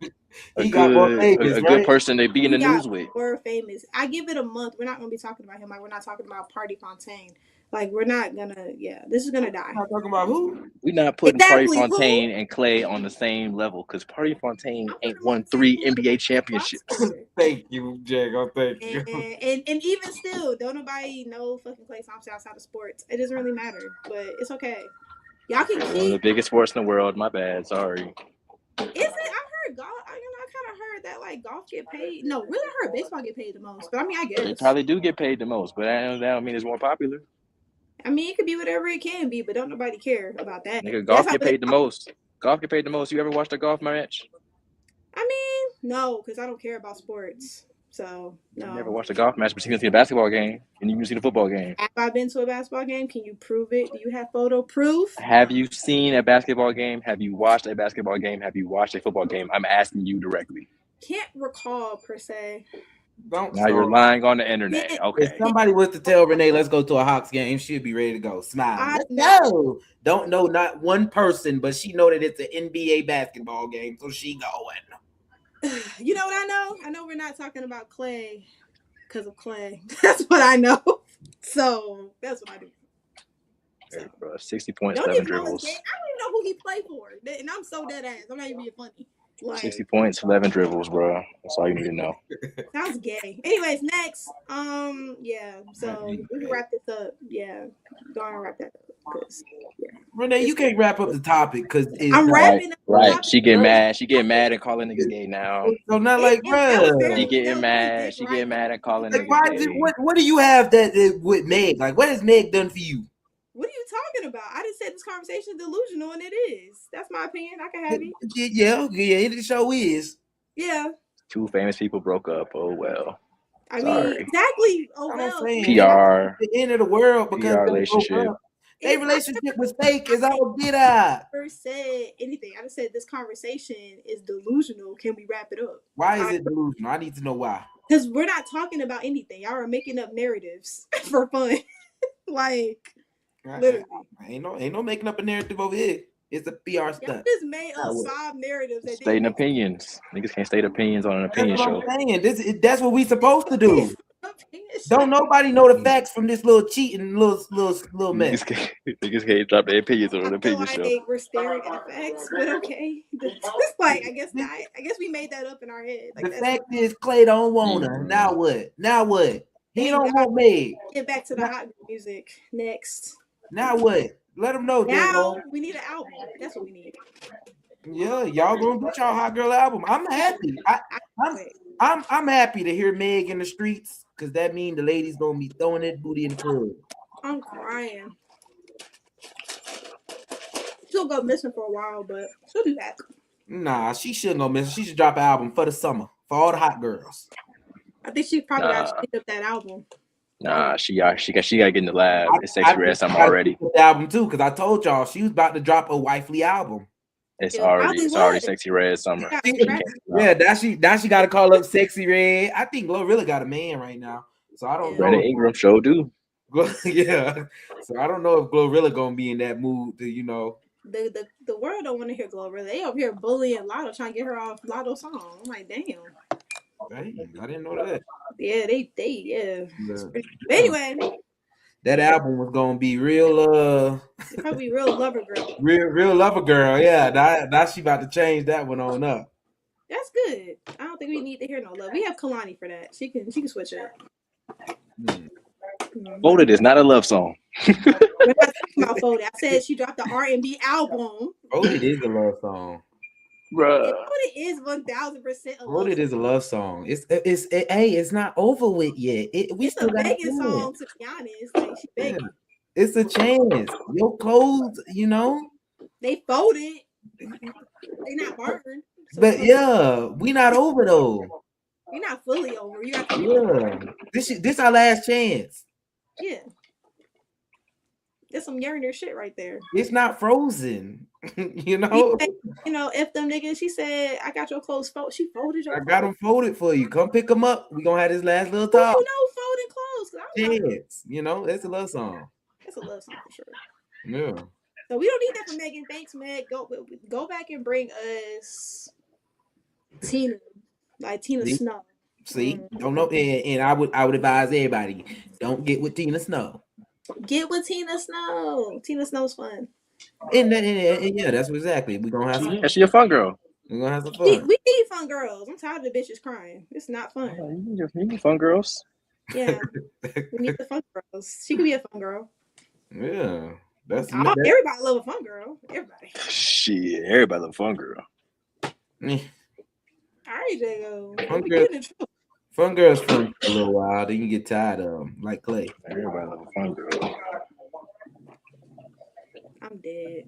C: good person to be in the news with.
B: We're famous. I give it a month. We're not gonna be talking about him like we're not talking about Party Fontaine. Like we're not gonna. Yeah, this is gonna die.
A: Not talking about who?
C: We're not putting Party Fontaine and Klay on the same level because Party Fontaine ain't won 3 NBA championships.
A: Thank you, Jago. Thank you.
B: And even still, don't nobody know fucking Klay Thompson outside of sports. It doesn't really matter, but it's okay. Y'all can keep
C: one of the biggest sports in the world. My bad. Sorry.
B: Is it? I heard golf. I kind of heard that golf get paid. No, really, I heard baseball get paid the most. But I mean, I guess
C: they probably do get paid the most, but that don't mean it's more popular.
B: I mean, it could be whatever it can be, but don't nobody care about that.
C: Nigga, golf get paid the most. Golf get paid the most. You ever watched a golf match?
B: I mean, no, because I don't care about sports. So, no.
C: You never watched a golf match, but you can see a basketball game, and you can see the football game.
B: Have I been to a basketball game? Can you prove it? Do you have photo proof?
C: Have you seen a basketball game? Have you watched a basketball game? Have you watched a football game? I'm asking you directly.
B: Can't recall, per se.
C: You're lying on the internet. Okay.
A: If somebody was to tell Renee, let's go to a Hawks game, she'd be ready to go. Smile. No. Don't know not one person, but she know that it's an NBA basketball game, so she going.
B: You know what I know? I know we're not talking about Klay because of Klay. That's what I know. So that's what I do.
C: So, hey, bro, 60 points, 7 dribbles.
B: I don't even know who he played for. And I'm so dead ass. I'm not even being funny.
C: 60 points, 11 dribbles, bro. That's all you need to know.
B: Sounds gay. Anyways, next. Yeah. So we can wrap this up. Yeah. Go on and wrap that up. Cause
A: Renee, you can't wrap up the topic because
B: I'm wrapping up.
C: Right. She get mad. She get mad and calling niggas gay now.
A: So not like, bruh.
C: She getting mad. She getting mad and calling
A: Like,
C: niggas
A: why
C: gay.
A: what do you have that with Meg? Like, what has Meg done for you?
B: What are you talking about? I just said this conversation is delusional, and it is. That's my opinion. I can have it.
A: Yeah, it sure is.
B: Yeah.
C: Two famous people broke up. Oh well.
B: I
C: Sorry.
B: mean, exactly. Oh
A: I'm
B: well.
A: saying,
C: PR.
A: the end of the world because
C: PR
A: they
C: relationship.
A: broke up. Their relationship was fake. Is all get out.
B: I never said anything. I just said this conversation is delusional. Can we wrap it up?
A: Why is it delusional? I need to know why.
B: Because we're not talking about anything. Y'all are making up narratives for fun. Like, literally.
A: Ain't no making up a narrative over here. It's a PR
B: Y'all
A: stunt.
B: just made up 5 narratives. That
C: Stating opinions. Niggas can't state opinions on an opinion
A: That's
C: show.
A: what I'm saying. That's what we supposed to do. Don't nobody know the facts from this little cheating little mess.
C: Niggas can't drop their opinions on an opinion show.
B: We're staring at the facts, but okay. It's like I guess we made that up in our head. Like,
A: the fact is, Klay don't want her. Now what? He don't want Meg.
B: Get back to the hot girl music next.
A: Now what? Let them know.
B: Now we need an album. That's what we need.
A: Yeah, y'all gonna get y'all hot girl album. I'm happy. I'm happy to hear Meg in the streets because that means the ladies gonna be throwing that booty in the club.
B: I'm crying. She'll go missing for a while, but she'll be back.
A: Nah, she shouldn't go missing. She should drop an album for the summer for all the hot girls.
B: I think she probably got to pick up that album.
C: Nah, she got to get in the lab. It's Sexy Red Summer already.
A: The album too, because I told y'all she was about to drop a wifely album.
C: It's already Sexy Red Summer.
A: Yeah, now she got to call up Sexy Red. I think Glorilla got a man right now, so I don't know.
C: Renee Ingram show do.
A: Yeah, so I don't know if Glorilla gonna be in that mood to
B: The world don't want to hear Glorilla. They over here bullying Lotto, trying to get her off Lotto's song. I'm like, damn.
A: Dang, I didn't know that.
B: Yeah, yeah. Anyway,
A: that album was gonna be real.
B: Probably real lover girl.
A: Real lover girl. Yeah, now she about to change that one on up.
B: That's good. I don't think we need to hear no love. We have Kalani for that. She can switch it.
C: Folded is not a love song.
B: We're not talking about Folded. I said she dropped the R&B album.
A: Folded is a love song.
C: Bruh.
B: Folded is 1,000% a love
A: Folded
B: song.
A: is a love song. It's not over with yet.
B: It's a begging song, to be honest. Like, she begging.
A: Yeah. It's a chance. Your clothes,
B: they folded. They not burned. So
A: but yeah, we not over though.
B: You're not fully over. You got
A: This our last chance.
B: Yeah. That's some yearner shit right there.
A: It's not frozen.
B: If them niggas, she said, I got your clothes folded. She folded your clothes.
A: I got them folded for you. Come pick them up. We gonna have this last little talk.
B: Who know folding clothes?
A: Chance. It's a love song.
B: It's a love song for sure.
A: Yeah.
B: So we don't need that for Megan. Thanks, Meg. Go back and bring us Tina. Like Tina Snow.
A: See, don't know, and I would advise everybody, don't get with Tina Snow.
B: Get with Tina Snow. Tina Snow's fun.
A: And yeah, that's exactly. We're gonna have some.
C: Yeah, she a fun girl.
A: We're gonna have some fun.
B: We need fun girls. I'm tired of the bitches crying. It's not fun.
C: You need fun girls.
B: Yeah, we need the fun girls. She could be a fun girl.
A: Yeah,
B: everybody love a fun girl. Everybody.
C: Shit, everybody love a fun girl.
B: All right, Jago.
A: Fun girls fun for a little while, then you get tired of them, like Klay.
C: Everybody love a fun girl.
B: I'm dead.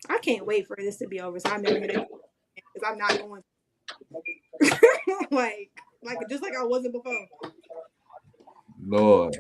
B: I can't wait for this to be over, so I never get it because I'm not going. like just like I wasn't before.
A: Lord,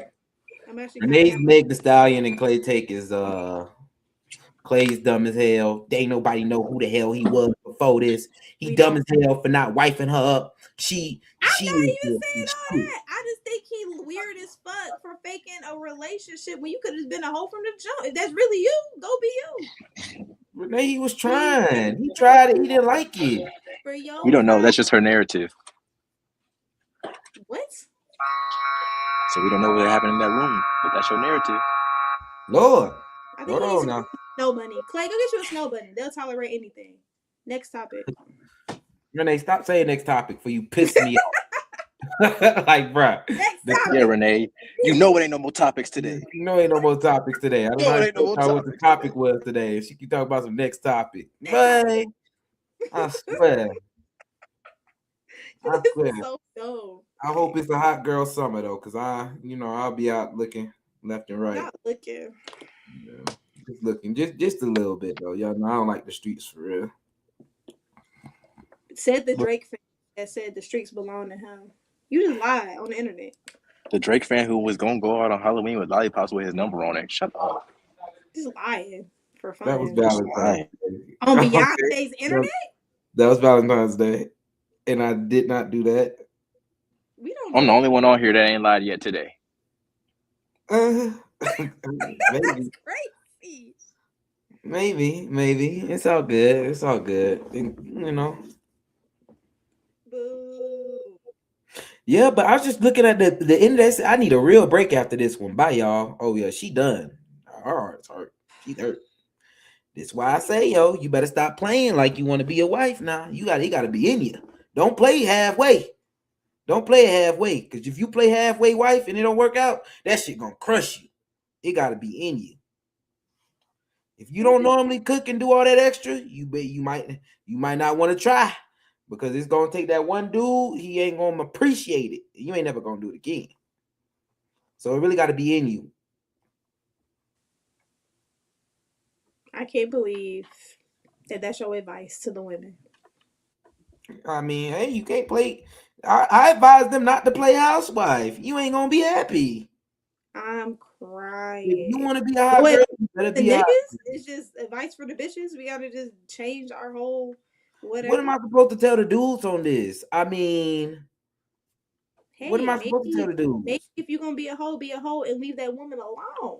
B: I'm actually.
A: Renee's Meg the Stallion and Klay take is Klay's dumb as hell. They ain't nobody know who the hell he was before this. He dumb as hell for not wifing her up. I'm
B: not even saying all that. I just think he weird as fuck for faking a relationship when you could have been a hoe from the jump. If that's really you, go be you.
A: Renee, he was trying. He tried it. He didn't like it.
C: You don't know. That's just her narrative.
B: What?
C: So we don't know what happened in that room, but that's your narrative.
A: Lord.
B: I think hold on now. Snow bunny. Klay, go get you a snow bunny. They'll tolerate anything. Next topic.
A: Renee, stop saying next topic for you piss me off. Like, bruh.
B: Next
C: Yeah, Renee. You know it ain't no more topics today.
A: You know, ain't no more topics today. I don't
C: No,
A: know
C: it ain't no more
A: what the
C: topics
A: topic was today. She can talk about some next topic. But I swear. I swear.
B: So dumb.
A: I hope it's a hot girl summer though, because I'll be out looking left and right.
B: Not looking.
A: Yeah, just looking, just a little bit though. Y'all know I don't like the streets for real.
B: Said the Drake fan that said the streets belong to him. You just lied on the internet.
C: The Drake fan who was gonna go out on Halloween with lollipops with his number on it. Shut up.
B: Just lying for fun.
A: That was Valentine's Day.
B: On
A: Okay.
B: Beyonce's internet?
A: That was Valentine's Day, and I did not do that.
B: We don't.
C: I'm the only one on here that ain't lied yet today.
A: Maybe,
B: That's crazy.
A: maybe it's all good. It's all good.
B: Boo.
A: Yeah, but I was just looking at the end of this. I need a real break after this one. Bye, y'all. Oh yeah, she done. Her heart's hurt. She hurt. That's why I say, yo, you better stop playing like you want to be a wife now. It gotta be in you. Don't play halfway. Don't play halfway. Because if you play halfway wife and it don't work out, that shit gonna crush you. It gotta be in you. If you don't normally cook and do all that extra, you might not want to try. Because it's gonna take that one dude, he ain't gonna appreciate it. You ain't never gonna do it again. So it really gotta be in you.
B: I can't believe that that's your advice to the women.
A: I mean, hey, you can't play. I advise them not to play housewife. You ain't gonna be happy.
B: I'm crying.
A: If you want to be a hot girl, you better
B: the
A: be hot.
B: niggas, it's just advice for the bitches. We gotta just change our whole whatever.
A: What am I supposed to tell the dudes on this? I mean,
B: hey,
A: what am I supposed to tell the dudes?
B: Maybe if you're gonna be a hoe and leave that woman alone.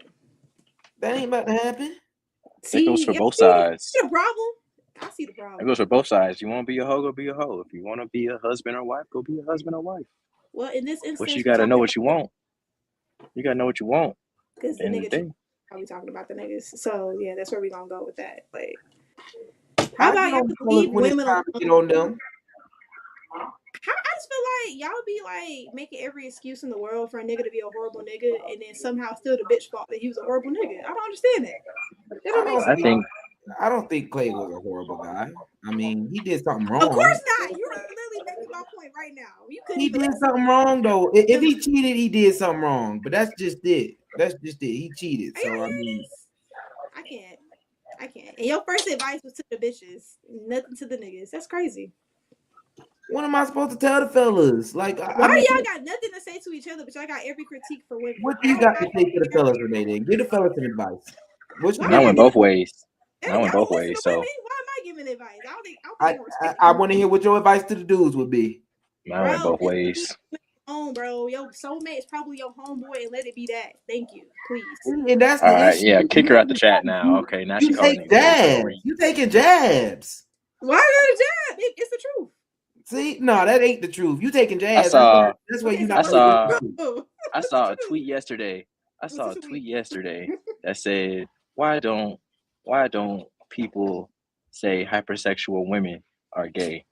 A: That ain't about to happen.
C: It goes for both sides.
B: See the problem? I see the problem.
C: It goes for both sides. You want to be a hoe, go be a hoe. If you want to be a husband or wife, go be a husband or wife.
B: Well, in this instance,
C: but you gotta know what you want. You gotta know what you want.
B: Because the nigga, how we talking about the niggas? So yeah, that's where we gonna go with that. Like, how about y'all leave women on them? I just feel like y'all be like making every excuse in the world for a nigga to be a horrible nigga, and then somehow still the bitch fault that he was a horrible nigga. I don't understand that. That don't make sense.
A: I don't think Klay was a horrible guy. I mean, he did something wrong.
B: Of course not. You're literally making my point right now.
A: He did something wrong though. If he cheated, he did something wrong. But that's just it. He cheated. So I mean,
B: I can't. And your first advice was to the bitches, nothing to the niggas. That's crazy.
A: What am I supposed to tell the fellas? Like,
B: why do y'all got nothing to say to each other, but y'all got every critique for women?
A: What do you got to say to the fellas, Renee? Then give the fellas some advice.
C: I went both ways. I went both ways. So
B: why am I giving advice?
A: I want to hear what your advice to the dudes would be.
C: I went both ways.
B: Bro, your soulmate is probably your homeboy, and let it be that. Thank you, please.
A: And that's
C: all right. Yeah, kick her out the chat now. Okay, now she calling
A: jabs. You taking jabs?
B: Why is it a jab? It's the truth.
A: See, no, that ain't the truth. You taking jabs? That's why you not.
C: I saw a tweet yesterday. That said, why don't people say hypersexual women are gay?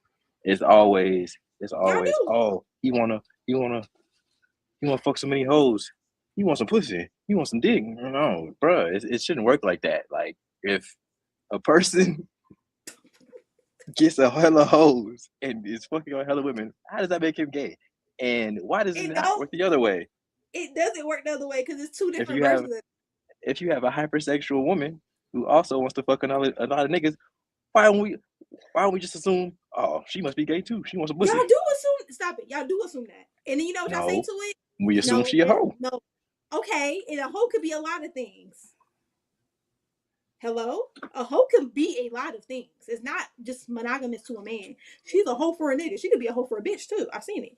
C: It's always oh, you wanna fuck so many hoes. You want some pussy. You want some dick. No, bruh, it shouldn't work like that. Like, if a person gets a hella hoes and is fucking on hella women, how does that make him gay? And why does it not work the other way?
B: It doesn't work the other way because it's two different versions.
C: If you have a hypersexual woman who also wants to fuck a lot of niggas, why don't we just assume, oh, she must be gay too? She wants a pussy.
B: Y'all do assume. Stop it. Y'all do assume that. And then you know what y'all say to it?
C: We assume she a hoe.
B: No. Okay, and a hoe could be a lot of things. Hello? A hoe can be a lot of things. It's not just monogamous to a man. She's a hoe for a nigga. She could be a hoe for a bitch too. I've seen it.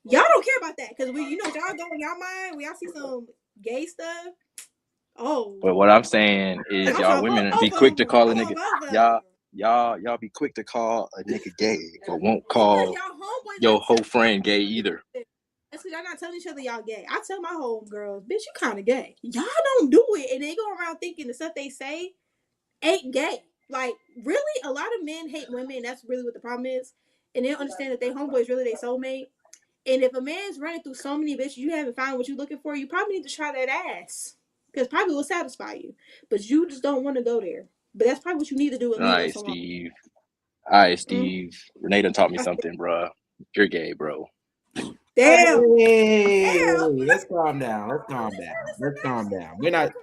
B: Y'all don't care about that because y'all go in y'all mind when y'all see some gay stuff. Oh.
C: But what I'm saying is y'all women be quick to call a nigga. Y'all be quick to call a nigga gay, but won't call your whole friend gay either.
B: That's because y'all not telling each other y'all gay. I tell my homegirls, bitch, you kind of gay. Y'all don't do it. And they go around thinking the stuff they say ain't gay. Like, really, a lot of men hate women, and that's really what the problem is. And they don't understand that they homeboy is really their soulmate. And if a man's running through so many bitches, you haven't found what you're looking for, you probably need to try that ass. Because probably will satisfy you. But you just don't want to go there. But that's probably what you need to do and
C: All
B: leave them
C: right,
B: so long.
C: Steve. All right, Steve. Renee done taught me something, bro. You're gay, bro.
B: Damn.
A: Hey,
B: Damn.
A: let's calm down. Let's calm down. Let's calm down. We're not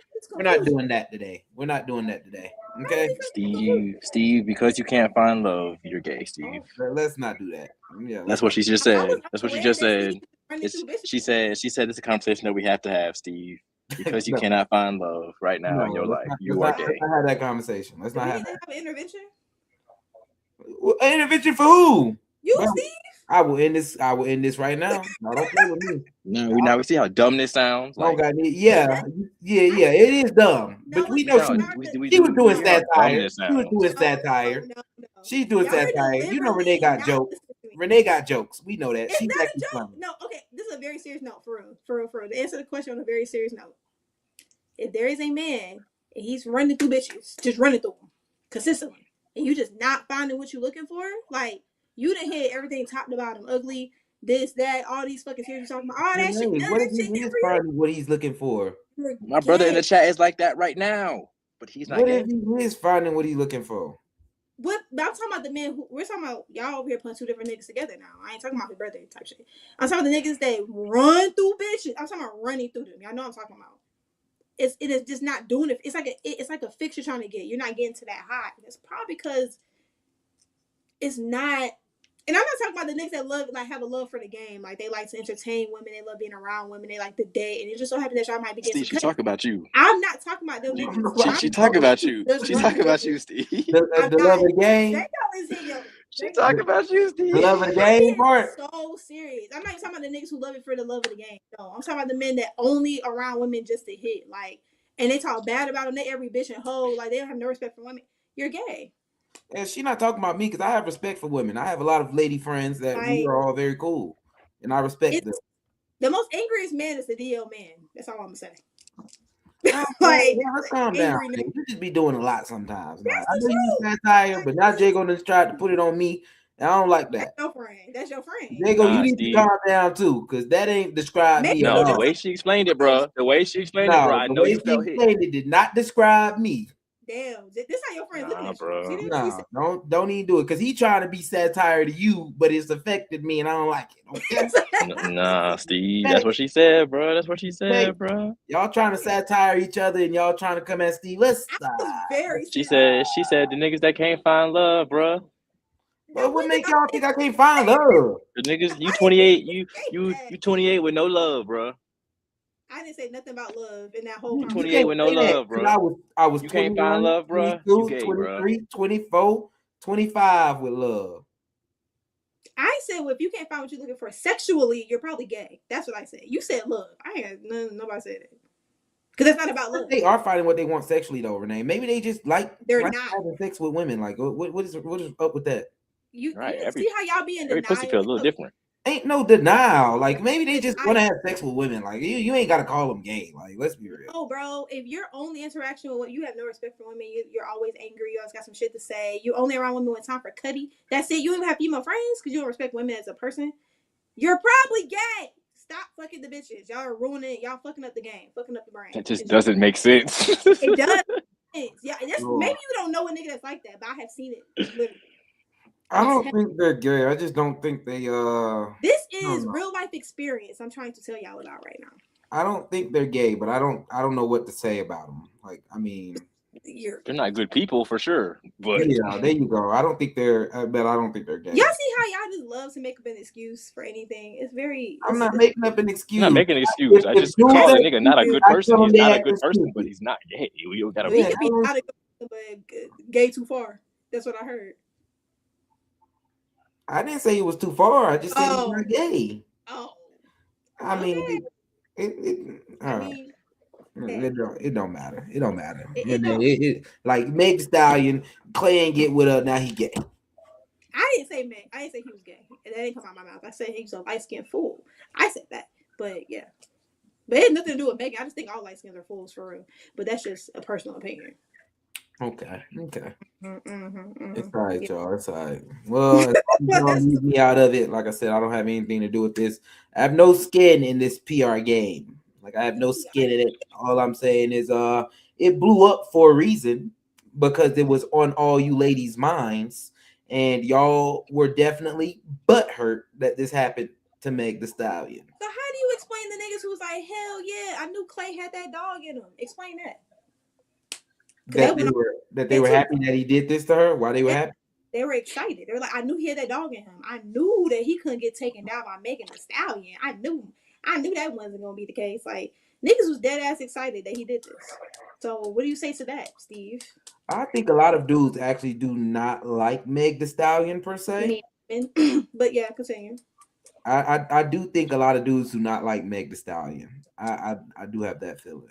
A: doing that today. We're not doing that today. Okay,
C: Steve, because you can't find love, you're gay, Steve.
A: let's not do that. Yeah,
C: That's what she just said. That's what she just said. She said it's a conversation that we have to have, Steve. Because you cannot find love right now in your life. You are gay.
A: Let's not have that conversation. Let's not have
B: an intervention.
A: An intervention for who?
B: You, Steve?
A: I will end this right now. No, don't play with me.
C: Now we see how dumb this sounds.
A: Like, yeah. It is dumb. But we know she was doing satire. She was doing satire. She's doing satire. You know Renee got jokes. Renee got jokes. We know that. She's actually funny.
B: No, okay. This is a very serious note, for real. To answer the question on a very serious note. If there is a man and he's running through bitches, just running through them consistently, and you just not finding what you're looking for, like you done hit everything top to bottom, ugly, this, that, all these fucking series you're talking about, all that shit.
A: What if he is finding what he's looking for?
C: My brother in the chat is like that right now, but he's not.
A: What if he is finding what he's looking for?
B: But I'm talking about the men we're talking about. Y'all over here putting two different niggas together now. I ain't talking about his birthday type shit. I'm talking about the niggas that run through bitches. I'm talking about running through them. Y'all know what I'm talking about. It is just not doing it. It's like a fix you're trying to get. You're not getting to that high. It's probably because it's not. And I'm not talking about the niggas that have a love for the game. Like they like to entertain women. They love being around women. They like to date. And it just so happens that y'all might be getting.
C: Steve, she talking about you.
B: I'm not talking about them niggas.
C: She talking about you. She talking about you, Steve.
A: The love of the game.
C: She talking about you, Steve.
A: The love of the game part.
B: So serious. I'm not even talking about the niggas who love it for the love of the game. No, I'm talking about the men that only around women just to hit. Like, and they talk bad about them. They every bitch and hoe. Like they don't have no respect for women. You're gay.
A: And she's not talking about me because I have respect for women. I have a lot of lady friends that we are all very cool, and I respect them.
B: The most angriest man is the DL man. That's all I'm gonna say.
A: Let's calm down. You just be doing a lot sometimes. I know you satire, but now Jago just tried to put it on me. And I don't like that.
B: That's your friend.
A: Jago, you need to calm down too, because that ain't describe me.
C: No, the way she explained it, bro. The way she explained it, bro. I know you felt hit.
A: It did not describe me.
B: Damn, this how your friends looking at you.
A: No, don't even do it because he trying to be satire to you, but it's affected me and I don't like it. Okay?
C: Nah, Steve, that's what she said, bro. That's what she said, bro.
A: Y'all trying to satire each other and y'all trying to come at Steve. Let's stop.
C: She said the niggas that can't find love, bro.
A: But what make y'all think I can't find love?
C: The niggas, you 28, you 28 with no love, bro.
B: I didn't say nothing about love in that whole
C: conversation. 28 with no love, bro.
A: I was
C: you can't find love, bro.
A: 22, 23, 24, 25 with love.
B: I said, well, if you can't find what you're looking for sexually, you're probably gay. That's what I said. You said love. I ain't nobody said that. Because it's not about love.
A: They are finding what they want sexually, though, Renee. Maybe they just like
B: not
A: having sex with women. Like, what is up with that?
B: You see how y'all be in denial?
C: Every pussy feels a little different.
A: Ain't no denial. Like maybe they just want to have sex with women. Like you ain't gotta call them gay. Like let's be real.
B: Oh, bro, if your only interaction with you have no respect for women, you're always angry. You always got some shit to say. You only around women when time for cutty. That's it. You don't even have female friends because you don't respect women as a person. You're probably gay. Stop fucking the bitches. Y'all are ruining it. Y'all fucking up the game. Fucking up the brain.
C: That just doesn't make sense.
B: It does. Yeah, maybe you don't know a nigga that's like that, but I have seen it literally.
A: I don't think they're gay. I just don't think they
B: This is real life experience I'm trying to tell y'all about right now.
A: I don't think they're gay, but I don't know what to say about them. Like, I mean,
C: they're not good people for sure. But
A: yeah, there you go. I don't think they're but I don't think they're gay.
B: Y'all see how y'all just love to make up an excuse for anything? It's very
A: I'm not making up an excuse.
C: I'm not making an excuse. I just call a nigga not a good person. He's not a good person, but he's not gay. We gotta
B: be not a good, but gay too far. That's what I heard.
A: I didn't say he was too far. I just said he's not gay.
B: Oh.
A: I mean, it don't matter. It don't matter. Like Meg Thee Stallion, Klay ain't get with her, now he gay.
B: I didn't say Meg. I didn't say he was gay. That didn't come out of my mouth. I said he was a light-skinned fool. I said that. But yeah. But it had nothing to do with Megan. I just think all light skins are fools for real. But that's just a personal opinion.
A: Okay.
B: Mm-hmm.
A: It's all right, y'all. It's all right. Well, as long as you don't leave me out of it, like I said, I don't have anything to do with this. I have no skin in this PR game. Like I have no skin in it. All I'm saying is it blew up for a reason because it was on all you ladies' minds, and y'all were definitely butthurt that this happened to Meg the Stallion.
B: So how do you explain the niggas who was like, hell yeah, I knew Klay had that dog in him? Explain that.
A: That they were happy that he did this to her. Why they were happy?
B: They were excited. They were like, I knew he had that dog in him. I knew that he couldn't get taken down by Megan Thee Stallion. I knew that wasn't gonna be the case. Like niggas was dead ass excited that he did this. So what do you say to that, Steve?
A: I think a lot of dudes actually do not like Meg the Stallion per se.
B: But yeah, continue.
A: I do think a lot of dudes do not like Meg the Stallion. I do have that feeling.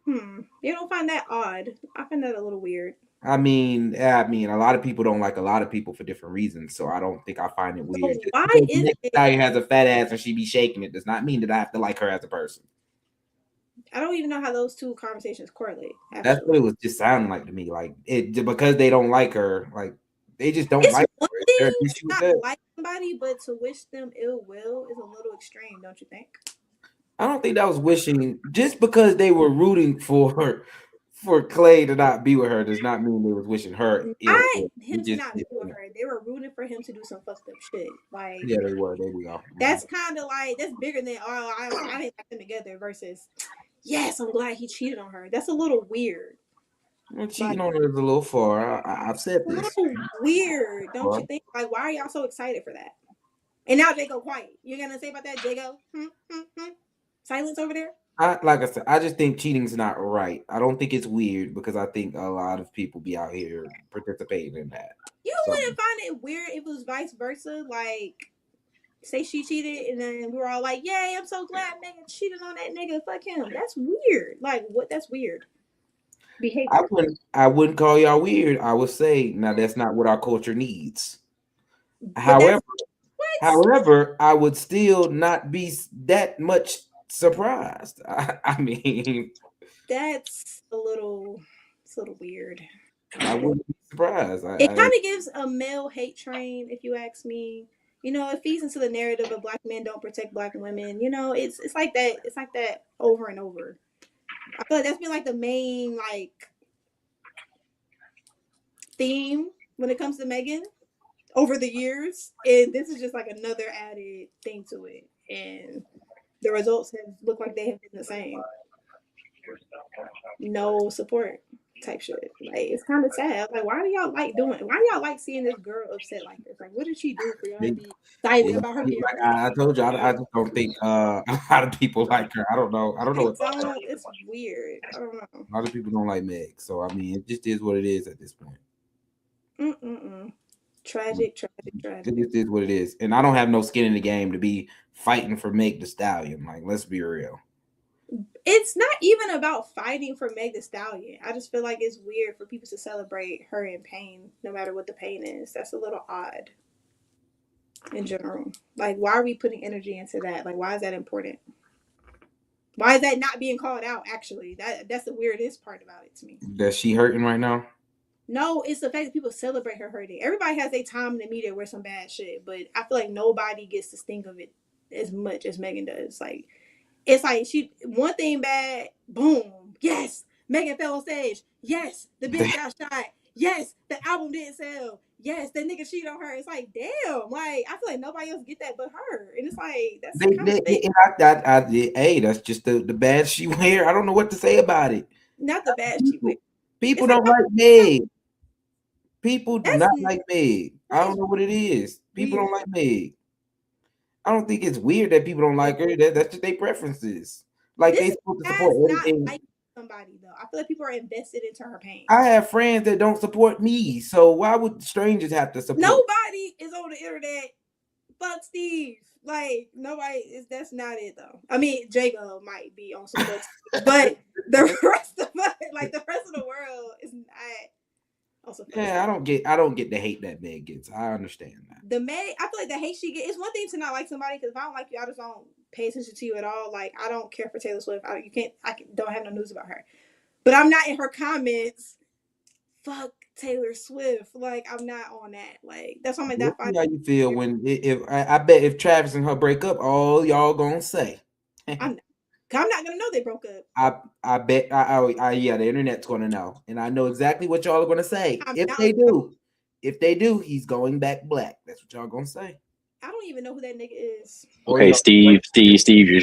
B: You don't find that odd? I find that a little weird.
A: I mean, a lot of people don't like a lot of people for different reasons, so I don't think I find it weird.
B: So why is
A: Meg the Stallion has a fat ass and she be shaking it does not mean that I have to like her as a person.
B: I don't even know how those two conversations correlate. Actually.
A: That's what it was just sounding like to me. Like it because they don't like her, like they just don't like her.
B: It's not like somebody, but to wish them ill will is a little extreme, don't you think?
A: I don't think that was wishing. Just because they were rooting for Klay to not be with her does not mean they was wishing her ill.
B: Him to not be with her. They were rooting for him to do some fucked up shit. Like
A: yeah, they were. There we go.
B: That's kind of like that's bigger than I didn't like them together versus yes, I'm glad he cheated on her. That's a little weird.
A: Cheating on her is a little far. I've said this.
B: A little weird, don't you think? Like, why are y'all so excited for that? And now Jago quiet. You gonna say about that, Jago? Silence over there.
A: Like I said, I just think cheating's not right. I don't think it's weird because I think a lot of people be out here participating in that.
B: You wouldn't find it weird if it was vice versa. Like, say she cheated and then we were all like, "Yay, I'm so glad Megan cheated on that nigga. Fuck him." That's weird. Like, what? That's weird behavior.
A: I wouldn't call y'all weird. I would say now that's not what our culture needs. However, I would still not be that much surprised. I mean,
B: that's a little weird.
A: I wouldn't be surprised.
B: It kind of gives a male hate train, if you ask me. You know, it feeds into the narrative of black men don't protect black women. You know, it's like that. It's like that over and over. I feel like that's been like the main like theme when it comes to Megan over the years, and this is just like another added thing to it. And the results have looked like they have been the same. No support type shit. Like it's kind of sad. Like, why do y'all like seeing this girl upset like this? Like, what did she do for y'all to be excited about her?
A: Like I told you, I just don't think a lot of people like her. I don't know.
B: It's weird. I don't know.
A: A lot of people don't like Meg, so I mean, it just is what it is at this point.
B: Tragic.
A: It just is what it is, and I don't have no skin in the game to be fighting for Meg the Stallion. Like, let's be real.
B: It's not even about fighting for Meg the Stallion. I just feel like it's weird for people to celebrate her in pain, no matter what the pain is. That's a little odd in general. Like, why are we putting energy into that? Like, why is that important? Why is that not being called out, actually? That's the weirdest part about it to me.
A: That she hurting right now?
B: No, it's the fact that people celebrate her hurting. Everybody has their time in the media where some bad shit, but I feel like nobody gets to think of it as much as Megan does. Like, it's like she one thing bad, boom, yes, Megan fell on stage, yes, the bitch got shot, yes, the album didn't sell, yes, that nigga cheated on her. It's like, damn, like I feel like nobody else get that but her, and it's like that's
A: hey, that's just the bad she wear. I don't know what to say about it.
B: Not the bad she wear.
A: People don't like Meg. People do not like Meg. I don't know what it is. People don't like Meg. I don't think it's weird that people don't like her. That's just their preferences. Like they supposed to support everything.
B: Like somebody though. I feel like people are invested into her pain.
A: I have friends that don't support me, so why would strangers have to support?
B: Nobody is on the internet. Fuck Steve. Like nobody is. That's not it though. I mean, Jago might be on support, but the rest of us, like the rest of the world, is not.
A: Yeah, I don't get the hate that Meg gets. I understand that.
B: I feel like the hate she gets. It's one thing to not like somebody because if I don't like you, I just don't pay attention to you at all. Like I don't care for Taylor Swift. I don't have no news about her. But I'm not in her comments fuck Taylor Swift. Like, I'm not on that. Like, that's why I'm like
A: Let's
B: that.
A: see how you feel when I bet if Travis and her break up, all y'all gonna say.
B: I'm not gonna know they broke up.
A: I bet yeah, the internet's gonna know, and I know exactly what y'all are gonna say.
B: I'm
A: If
B: not-
A: they do, he's going back black. That's what y'all gonna say.
B: I don't even know who that nigga is.
C: Okay, Steve,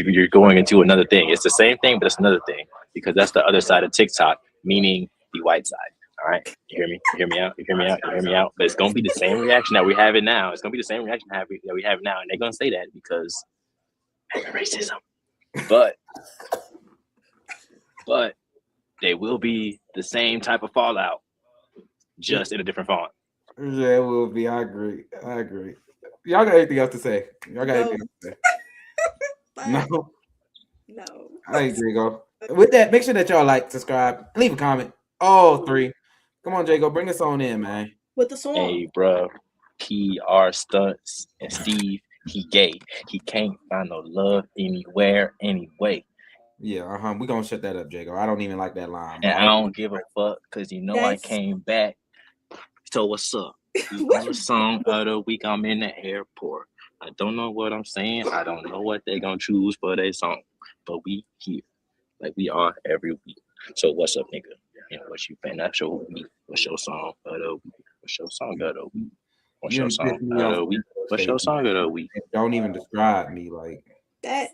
C: you're going into another thing. It's the same thing, but it's another thing because that's the other side of TikTok, meaning the white side. All right, you hear me? You hear me out? You hear me out? You hear me out? But it's gonna be the same reaction that we have it now. It's gonna be the same reaction that we have now, and they're gonna say that because racism. But they will be the same type of fallout, just in a different font.
A: Yeah, it will be. I agree. Y'all got anything else to say? Y'all got anything else to say? No. I agree, go. With that, make sure that y'all like, subscribe, leave a comment. All three. Come on, Jago, bring us on in, man.
B: With the song.
C: Hey, bro. PR stunts and Steve, he gay. He can't find no love anywhere, anyway.
A: Yeah, we're gonna shut that up, Jago. I don't even like that line.
C: And I don't give a fuck because I came back. So what's up? On the song of the week, I'm in the airport. I don't know what I'm saying. I don't know what they gonna choose for their song. But we here. Like we are every week. So what's up, nigga? And what you been? That's your week. What's your song of the week? What's your song of the week? What's your song of the week? What's your song of the week?
A: Don't even describe me like
B: that.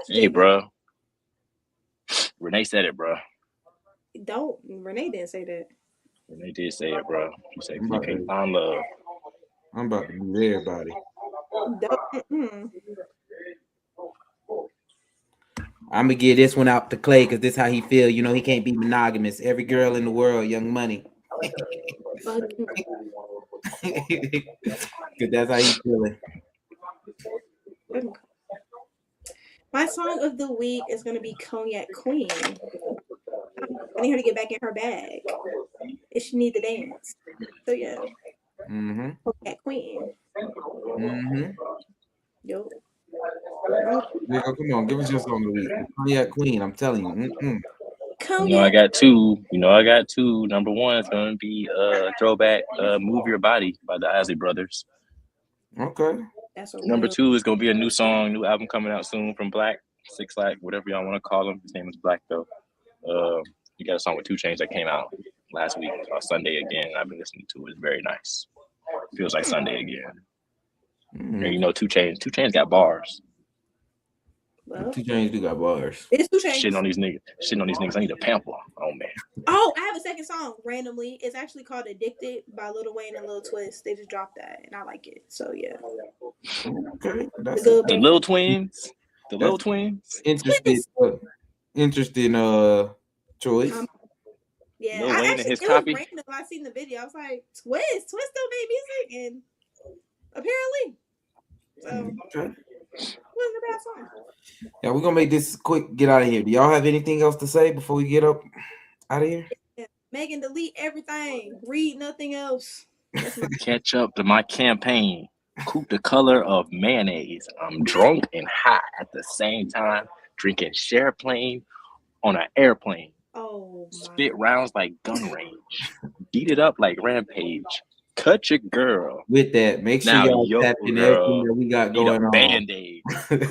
C: Hey, bro. Renee said it, bro.
B: Don't. Renee didn't say that.
C: Renee did say it, bro. She said you can't find love.
A: I'm about to be everybody. I'm gonna give this one out to Klay because this is how he feel. You know, he can't be monogamous. Every girl in the world, Young Money. Because that's how he's feeling.
B: My song of the week is gonna be Cognac Queen. I need her to get back in her bag if she need to dance. So yeah. Cognac Queen. Yo.
A: Yeah, come on, give us your song of the week. Cognac Queen, I'm telling you.
C: You know, I got two. Number one is gonna be throwback "Move Your Body" by the Isley Brothers.
A: Okay.
C: Number two is gonna be a new album coming out soon from Black, Six Flag, whatever y'all want to call him. His name is Black though. You got a song with 2 Chainz that came out last week called Sunday Again. I've been listening to it. It's very nice. Feels like Sunday again. And you know 2 Chainz got bars.
B: Well,
A: 2 Chainz do got bars.
B: It's 2 Chainz.
C: Shitting on these niggas. I need a pamper. Oh man.
B: Oh, I have a second song randomly. It's actually called "Addicted" by Lil Wayne and Lil Twist. They just dropped that, and I like it. So yeah.
A: Okay.
C: The Lil Twins. The Lil Twins.
A: Interesting choice.
B: Yeah,
C: Lil Wayne and his
B: it
C: copy.
B: was random. I seen the video. I was like, Twist still made music, and apparently, so
A: Okay.
B: wasn't a bad song.
A: Yeah, we're gonna make this quick. Get out of here. Do y'all have anything else to say before we get up out of here?
B: Yeah. Megan, delete everything. Read nothing else.
C: Catch up to my campaign. Coupe the color of mayonnaise. I'm drunk and high at the same time. Drinking Shareplane on an airplane.
B: Oh,
C: spit rounds like gun range. Beat it up like Rampage. Cut your girl.
A: With that, make sure y'all tap in everything that we got going on.
C: Band-Aid.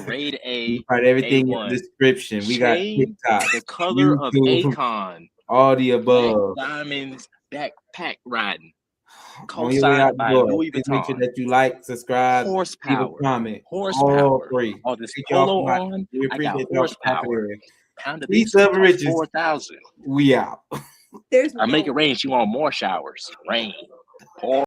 C: Grade A.
A: Right, everything
C: A1.
A: in the description. We got TikTok,
C: the color
A: YouTube,
C: of Akon.
A: All the above.
C: Black diamonds, backpack riding.
A: On your way out
C: by
A: the door,
C: Louis
A: please
C: Vuitton.
A: make sure that you like, subscribe,
C: horsepower,
A: leave a comment.
C: horsepower.
A: All three.
C: All this polo on.
A: We
C: I got
A: appreciate
C: horsepower. Pound of
A: These sub riches.
C: 4,000.
A: We out.
B: There's
C: I make it rain. She want more showers. Rain.